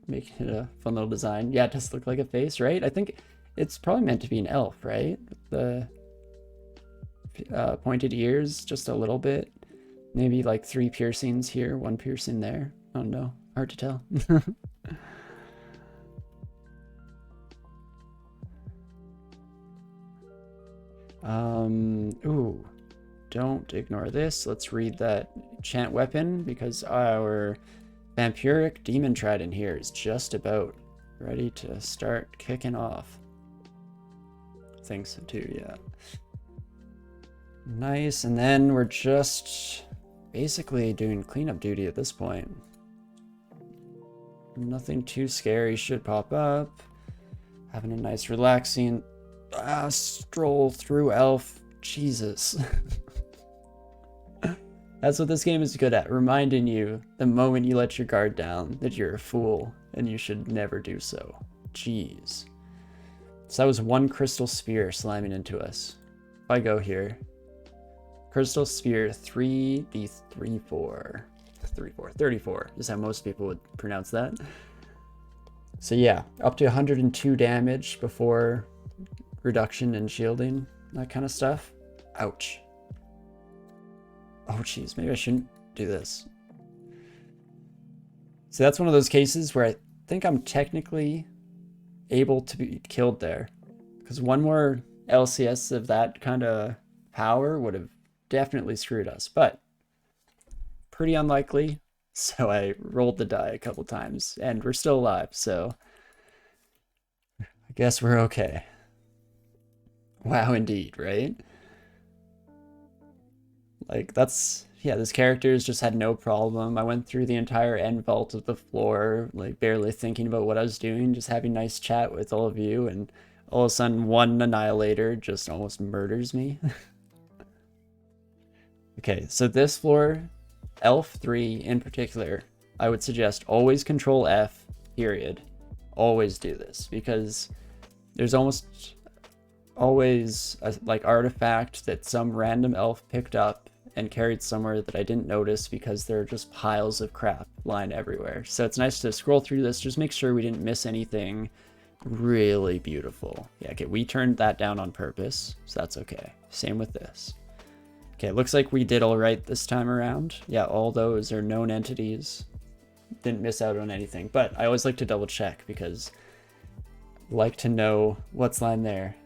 [SPEAKER 1] making it a fun little design. Yeah, it does look like a face, right? I think it's probably meant to be an elf, right? The pointed ears, just a little bit. Maybe like 3 piercings here, 1 piercing there. I don't know. Hard to tell. Ooh, don't ignore this. Let's read that enchant weapon because our vampiric demon trident here is just about ready to start kicking off. I think so too, yeah. Nice, and then we're just basically doing cleanup duty at this point. Nothing too scary should pop up. Having a nice relaxing stroll through elf. Jesus. That's what this game is good at, reminding you the moment you let your guard down that you're a fool and you should never do so. Jeez. So that was 1 crystal spear slamming into us. If I go here, crystal spear 3d34. 34 is how most people would pronounce that. So yeah, up to 102 damage before reduction in shielding, that kind of stuff. Ouch. Oh geez, maybe I shouldn't do this. So that's one of those cases where I think I'm technically able to be killed there, because 1 more LCS of that kind of power would have definitely screwed us, but pretty unlikely. So I rolled the die a couple times and we're still alive, so I guess we're okay. Wow, indeed, right? Like, that's, yeah, this character's just had no problem. I went through the entire end vault of the floor, like, barely thinking about what I was doing, just having nice chat with all of you, and all of a sudden, 1 Annihilator just almost murders me. Okay, so this floor, Elf 3 in particular, I would suggest always control F, period. Always do this, because there's almost always a like artifact that some random elf picked up and carried somewhere that I didn't notice because there are just piles of crap lying everywhere. So it's nice to scroll through this, just make sure we didn't miss anything really beautiful. Yeah, okay, we turned that down on purpose, so that's okay. Same with this. Okay, looks like we did all right this time around. Yeah, all those are known entities. Didn't miss out on anything, but I always like to double check because I like to know what's lying there.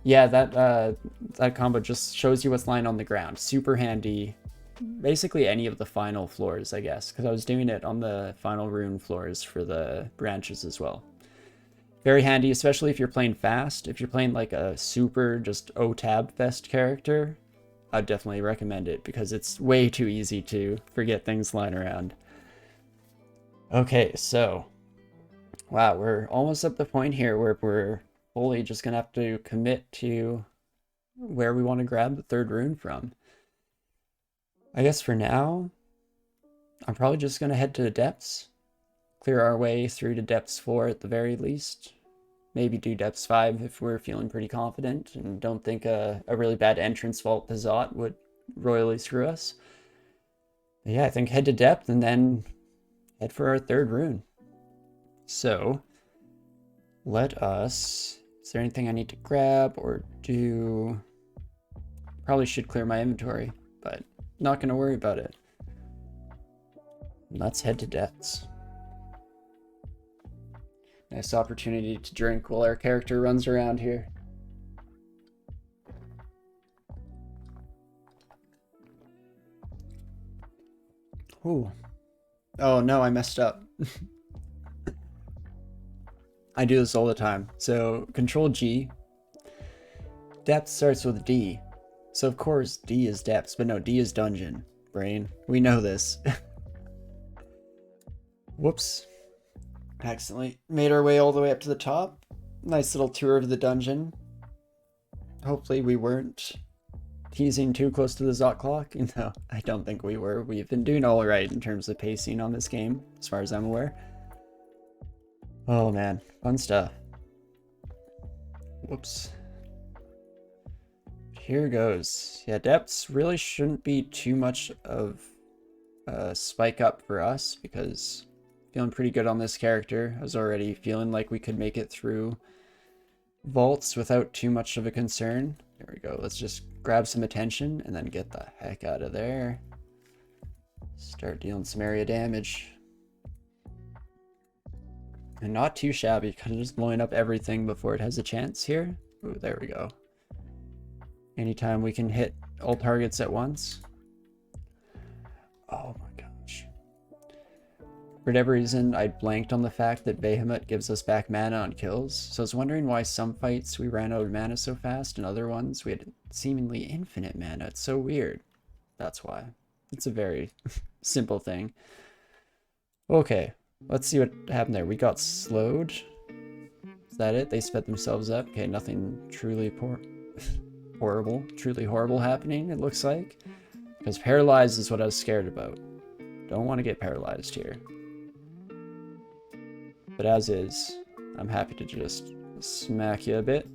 [SPEAKER 1] Yeah, that combo just shows you what's lying on the ground. Super handy. Basically any of the final floors, I guess, because I was doing it on the final rune floors for the branches as well. Very handy, especially if you're playing fast. If you're playing like a super just O-tab fest character, I'd definitely recommend it because it's way too easy to forget things lying around. Okay, so wow, we're almost at the point here where we're fully just gonna have to commit to where we want to grab the 3rd rune from. I guess for now, I'm probably just gonna head to the depths, clear our way through to depths 4 at the very least. Maybe do depths 5 if we're feeling pretty confident and don't think a really bad entrance vault to Zot would royally screw us. But yeah, I think head to depth and then head for our 3rd rune. So let us, is there anything I need to grab or do? Probably should clear my inventory, but not gonna worry about it. Let's head to depths. Nice opportunity to drink while our character runs around here. Ooh. Oh no, I messed up. I do this all the time. So Control G. Depth starts with D. So of course D is depths, but no, D is dungeon. Brain. We know this. Whoops. Accidentally made our way all the way up to the top. Nice little tour of the dungeon. Hopefully we weren't teasing too close to the Zot clock. No, I don't think we were. We've been doing all right in terms of pacing on this game, as far as I'm aware. Oh man, fun stuff. Whoops. Here goes. Yeah, depths really shouldn't be too much of a spike up for us, because feeling pretty good on this character. I was already feeling like we could make it through vaults without too much of a concern. There we go. Let's just grab some attention and then get the heck out of there. Start dealing some area damage. And not too shabby, kind of just blowing up everything before it has a chance here. Ooh, there we go. Anytime we can hit all targets at once. Oh my gosh. For whatever reason, I blanked on the fact that Behemoth gives us back mana on kills. So I was wondering why some fights we ran out of mana so fast and other ones we had seemingly infinite mana. It's so weird. That's why. It's a very simple thing. Okay. Let's see what happened there. We got slowed. Is that it? They sped themselves up. Okay, nothing truly truly horrible happening, it looks like. Because paralyzed is what I was scared about. Don't want to get paralyzed here. But as is, I'm happy to just smack you a bit.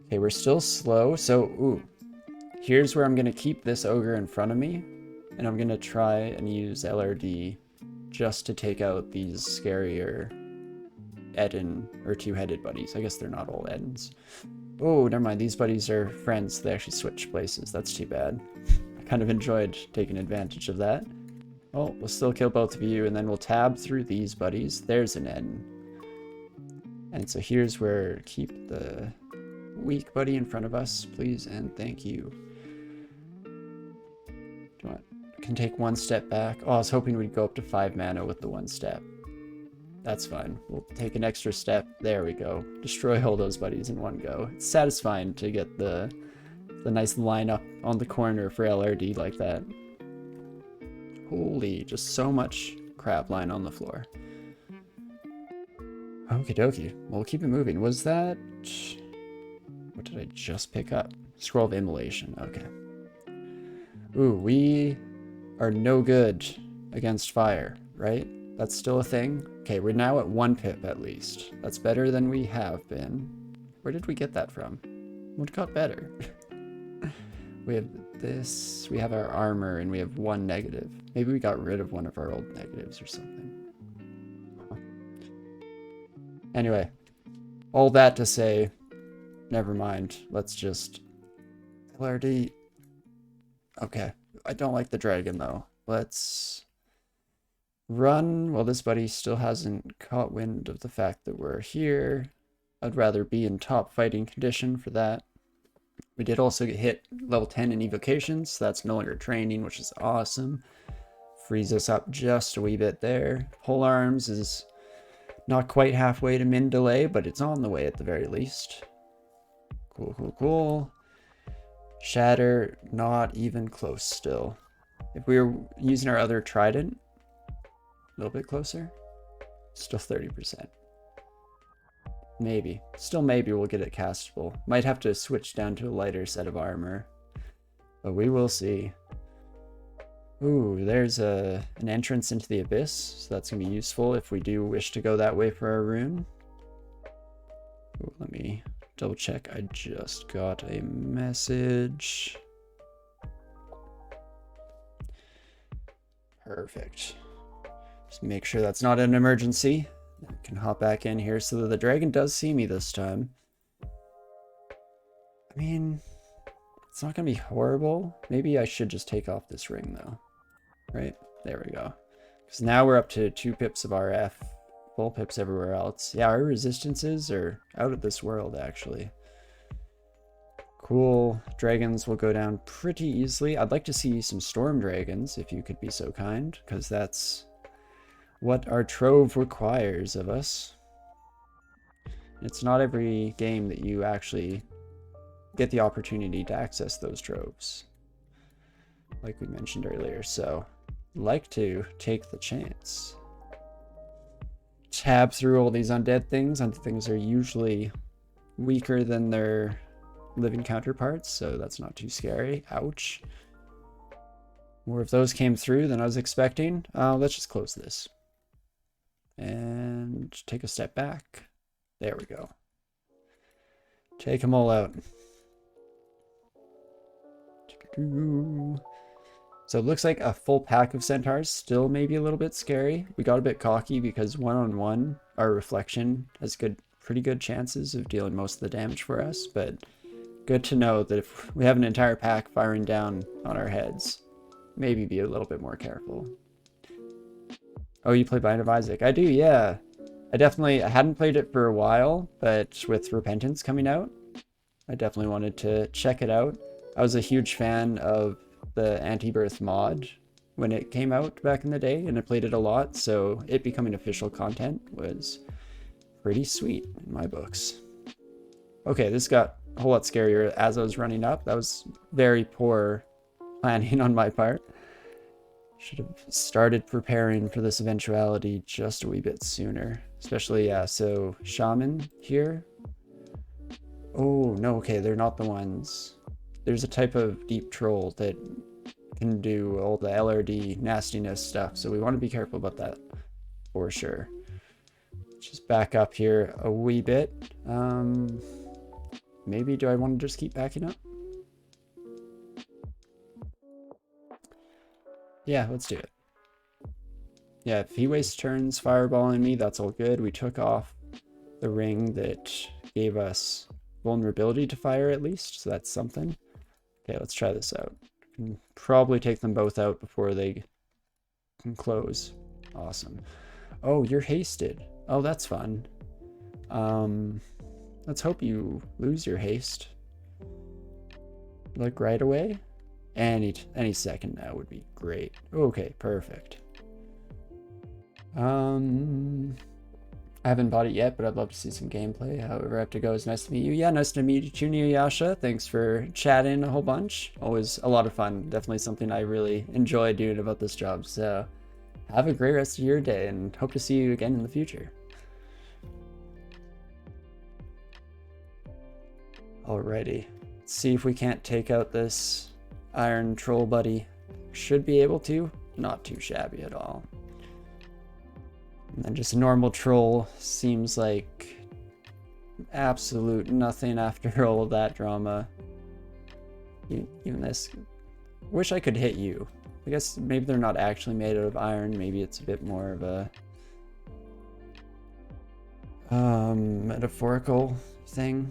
[SPEAKER 1] Okay, we're still slow. So, ooh. Here's where I'm going to keep this ogre in front of me. And I'm going to try and use LRD just to take out these scarier Eden or two-headed buddies. I guess they're not all Edens. Oh, never mind. These buddies are friends. They actually switch places. That's too bad. I kind of enjoyed taking advantage of that. Oh, we'll still kill both of you, and then we'll tab through these buddies. There's an Eden. And so here's where keep the weak buddy in front of us, please, and thank you. Can take one step back. Oh, I was hoping we'd go up to 5 mana with the one step. That's fine. We'll take an extra step. There we go. Destroy all those buddies in one go. It's satisfying to get the nice lineup on the corner for LRD like that. Holy, just so much crap lying on the floor. Okie dokie. Well, we'll keep it moving. Was that... What did I just pick up? Scroll of Immolation. Okay. Ooh, we are no good against fire, right? That's still a thing? Okay, we're now at 1 pip at least. That's better than we have been. Where did we get that from? What got better? We have this, we have our armor, and we have 1 negative. Maybe we got rid of one of our old negatives or something. Huh. Anyway, all that to say, never mind. Let's just... LRD. Okay. I don't like the dragon, though. Let's run. Well, this buddy still hasn't caught wind of the fact that we're here. I'd rather be in top fighting condition for that. We did also get hit level 10 in evocations, so that's no longer training, which is awesome. Frees us up just a wee bit there. Pole arms is not quite halfway to min delay, but it's on the way at the very least. Cool, cool, cool. Shatter, not even close still. If we were using our other trident, a little bit closer, still 30%. Maybe. Still maybe we'll get it castable. Might have to switch down to a lighter set of armor. But we will see. Ooh, there's an entrance into the abyss, so that's going to be useful if we do wish to go that way for our rune. Ooh, let me double check. I just got a message. Perfect. Just make sure that's not an emergency. I can hop back in here so that the dragon does see me this time. I mean, it's not going to be horrible. Maybe I should just take off this ring though. Right? There we go. Because now we're up to 2 pips of RF. Full pips everywhere else. Yeah, our resistances are out of this world, actually. Cool. Dragons will go down pretty easily. I'd like to see some storm dragons, if you could be so kind, because that's what our Trove requires of us. It's not every game that you actually get the opportunity to access those Troves, like we mentioned earlier, so like to take the chance. Tab through all these undead things. Undead things are usually weaker than their living counterparts, so that's not too scary. Ouch. More of those came through than I was expecting. Let's just close this. And take a step back. There we go. Take them all out. So it looks like a full pack of centaurs still maybe a little bit scary. We got a bit cocky because one-on-one, our reflection has pretty good chances of dealing most of the damage for us, but good to know that if we have an entire pack firing down on our heads, maybe be a little bit more careful. Oh, you play Bind of Isaac? I do, yeah. I hadn't played it for a while, but with Repentance coming out, I definitely wanted to check it out. I was a huge fan of the Anti-Birth mod when it came out back in the day, and I played it a lot, so it becoming official content was pretty sweet in my books. Okay, this got a whole lot scarier as I was running up. That was very poor planning on my part. Should have started preparing for this eventuality just a wee bit sooner. Especially, yeah, so Shaman here. Oh, no, okay, they're not the ones. There's a type of deep troll that can do all the LRD nastiness stuff, so we want to be careful about that for sure. Just back up here a wee bit. Maybe do I want to just keep backing up? Yeah, let's do it. Yeah, if he wastes turns fireballing me, that's all good. We took off the ring that gave us vulnerability to fire at least, so that's something. Okay, let's try this out. Can probably take them both out before they can close. Awesome. Oh, you're hasted. Oh, that's fun. Let's hope you lose your haste. Like right away? Any second now would be great. Okay, perfect. I haven't bought it yet, but I'd love to see some gameplay. However, I have to go. It's nice to meet you. Yeah, nice to meet you too, Yasha. Thanks for chatting a whole bunch. Always a lot of fun. Definitely something I really enjoy doing about this job. So have a great rest of your day and hope to see you again in the future. Alrighty. Let's see if we can't take out this iron troll buddy. Should be able to. Not too shabby at all. And then just a normal troll seems like absolute nothing after all of that drama. Even this. Wish I could hit you. I guess maybe they're not actually made out of iron. Maybe it's a bit more of a metaphorical thing.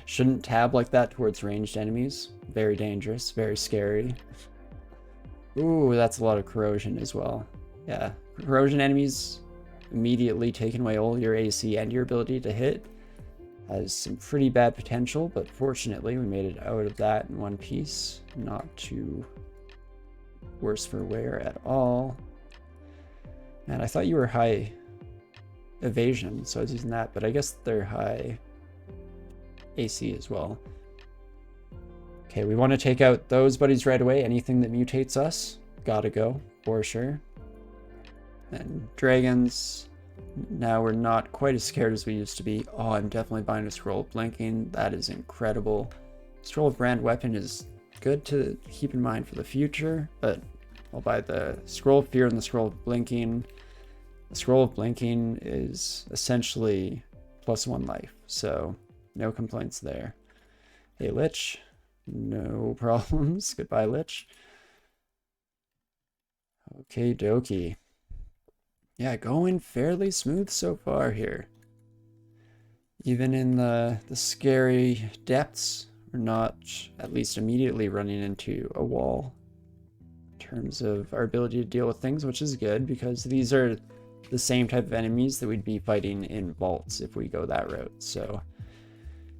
[SPEAKER 1] Shouldn't tab like that towards ranged enemies. Very dangerous, very scary. Ooh, that's a lot of corrosion as well. Yeah, corrosion enemies immediately taking away all your AC and your ability to hit. Has some pretty bad potential, but fortunately we made it out of that in one piece. Not too worse for wear at all. And I thought you were high evasion, so I was using that, but I guess they're high AC as well. Okay, we want to take out those buddies right away. Anything that mutates us, gotta go, for sure. And dragons, now we're not quite as scared as we used to be. Oh, I'm definitely buying a Scroll of Blinking. That is incredible. Scroll of Brand Weapon is good to keep in mind for the future, but I'll buy the Scroll of Fear and the Scroll of Blinking. The Scroll of Blinking is essentially +1 life, so no complaints there. Hey, Lich. No problems. Goodbye, Lich. Okay, dokie. Yeah, going fairly smooth so far here. Even in the scary depths, we're not at least immediately running into a wall in terms of our ability to deal with things, which is good because these are the same type of enemies that we'd be fighting in vaults if we go that route. So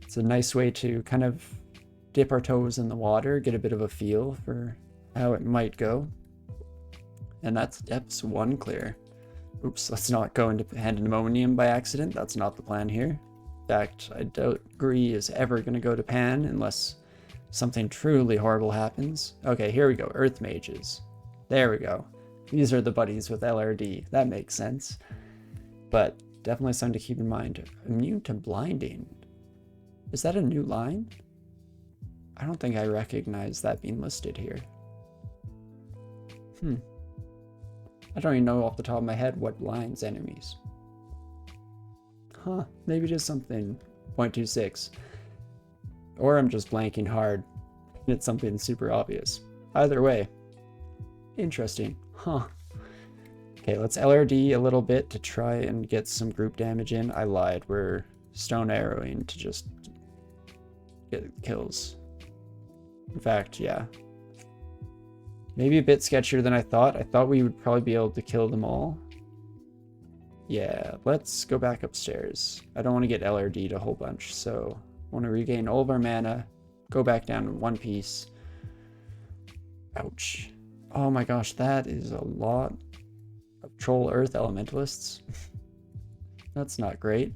[SPEAKER 1] it's a nice way to kind of dip our toes in the water, get a bit of a feel for how it might go. And that's depths 1 clear. Oops, let's not go into Pandemonium by accident. That's not the plan here. In fact, I doubt GrEE is ever going to go to Pan unless something truly horrible happens. Okay, here we go. Earth Mages. There we go. These are the buddies with LRD. That makes sense. But definitely something to keep in mind. Immune to blinding. Is that a new line? I don't think I recognize that being listed here. I don't even know off the top of my head what lines enemies. Huh, maybe just something 0.26. Or I'm just blanking hard. It's something super obvious. Either way. Interesting. Huh. Okay, let's LRD a little bit to try and get some group damage in. I lied. We're stone arrowing to just get kills. In fact, yeah. Maybe a bit sketchier than I thought. I thought we would probably be able to kill them all. Yeah, let's go back upstairs. I don't want to get LRD'd a whole bunch, so I want to regain all of our mana, go back down in one piece. Ouch. Oh my gosh, that is a lot of Troll Earth Elementalists. That's not great.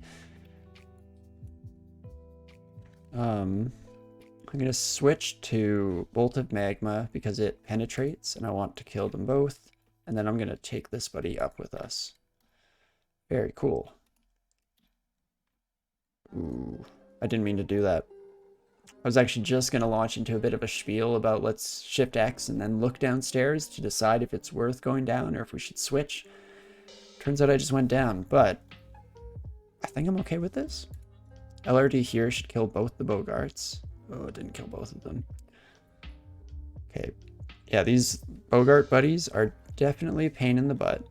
[SPEAKER 1] I'm going to switch to Bolt of Magma because it penetrates and I want to kill them both. And then I'm going to take this buddy up with us. Very cool. Ooh, I didn't mean to do that. I was actually just going to launch into a bit of a spiel about let's shift X and then look downstairs to decide if it's worth going down or if we should switch. Turns out I just went down, but I think I'm okay with this. LRD here should kill both the Bogarts. Oh, it didn't kill both of them. Okay. Yeah, these Bogart buddies are definitely a pain in the butt.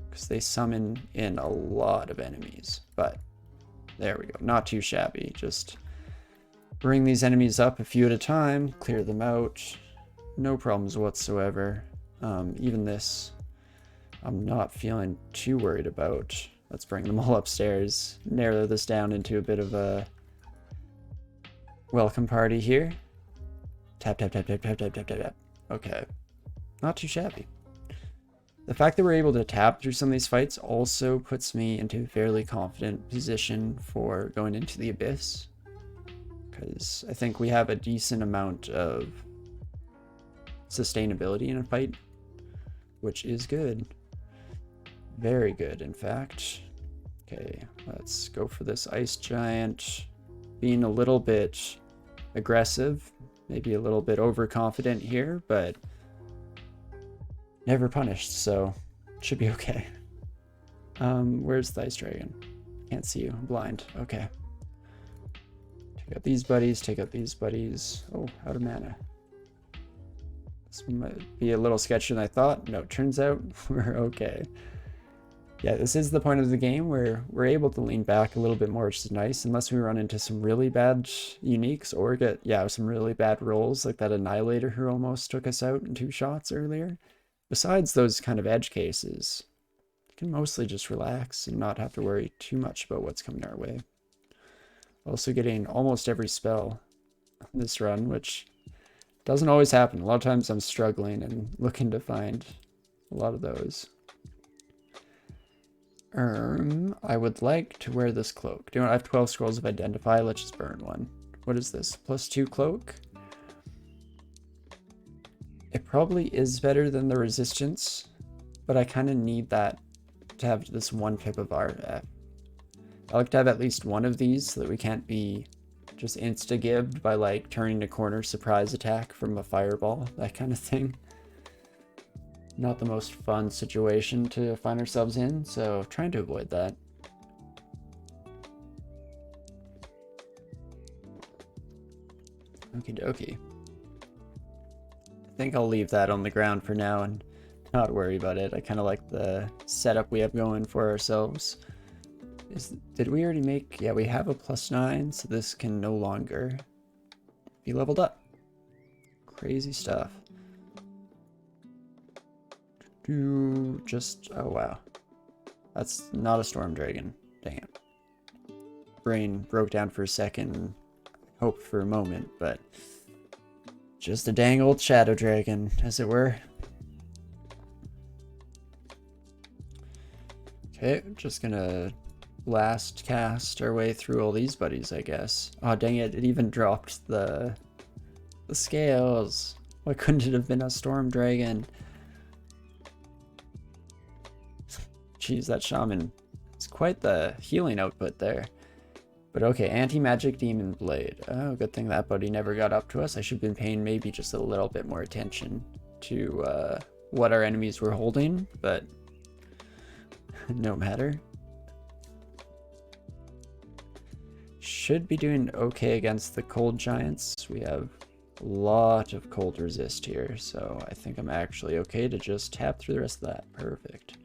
[SPEAKER 1] Because they summon in a lot of enemies. But there we go. Not too shabby. Just bring these enemies up a few at a time. Clear them out. No problems whatsoever. Even this, I'm not feeling too worried about. Let's bring them all upstairs. Narrow this down into a bit of a welcome party here. Tap, tap, tap, tap, tap, tap, tap, tap, tap. Okay. Not too shabby. The fact that we're able to tap through some of these fights also puts me into a fairly confident position for going into the Abyss. Because I think we have a decent amount of sustainability in a fight, which is good. Very good, in fact. Okay, let's go for this Ice Giant. Being a little bit aggressive, maybe a little bit overconfident here, but never punished, so it should be okay. Where's the Ice Dragon? Can't see you, I'm blind. Okay. Take out these buddies, take out these buddies. Oh, out of mana. This might be a little sketchier than I thought. No, turns out we're okay. Yeah, this is the point of the game where we're able to lean back a little bit more, which is nice, unless we run into some really bad uniques or get, yeah, some really bad rolls, like that Annihilator who almost took us out in 2 shots earlier. Besides those kind of edge cases, you can mostly just relax and not have to worry too much about what's coming our way. Also getting almost every spell on this run, which doesn't always happen. A lot of times I'm struggling and looking to find a lot of those. I would like to wear this cloak. Do you know, I have 12 scrolls of Identify. Let's just burn one. What is this? +2 cloak? It probably is better than the resistance, but I kind of need that to have this 1 pip of RF. I like to have at least one of these so that we can't be just insta-gibbed by like turning a corner surprise attack from a fireball, that kind of thing. Not the most fun situation to find ourselves in, so trying to avoid that. Okie dokie. I think I'll leave that on the ground for now and not worry about it. I kind of like the setup we have going for ourselves. Did we already make... Yeah, we have a +9, so this can no longer be leveled up. Crazy stuff. Just... Oh, wow. That's not a Storm Dragon. Dang it. Brain broke down for a second and hoped for a moment, but... Just a dang old Shadow Dragon, as it were. Okay, just gonna last cast our way through all these buddies, I guess. Oh, dang it, it even dropped the scales. Why couldn't it have been a Storm Dragon? Jeez, that Shaman It's quite the healing output there. But okay, anti-magic demon blade. Oh, good thing that buddy never got up to us. I should have been paying maybe just a little bit more attention to what our enemies were holding, but no matter. Should be doing okay against the cold giants. We have a lot of cold resist here, so I think I'm actually okay to just tap through the rest of that. Perfect.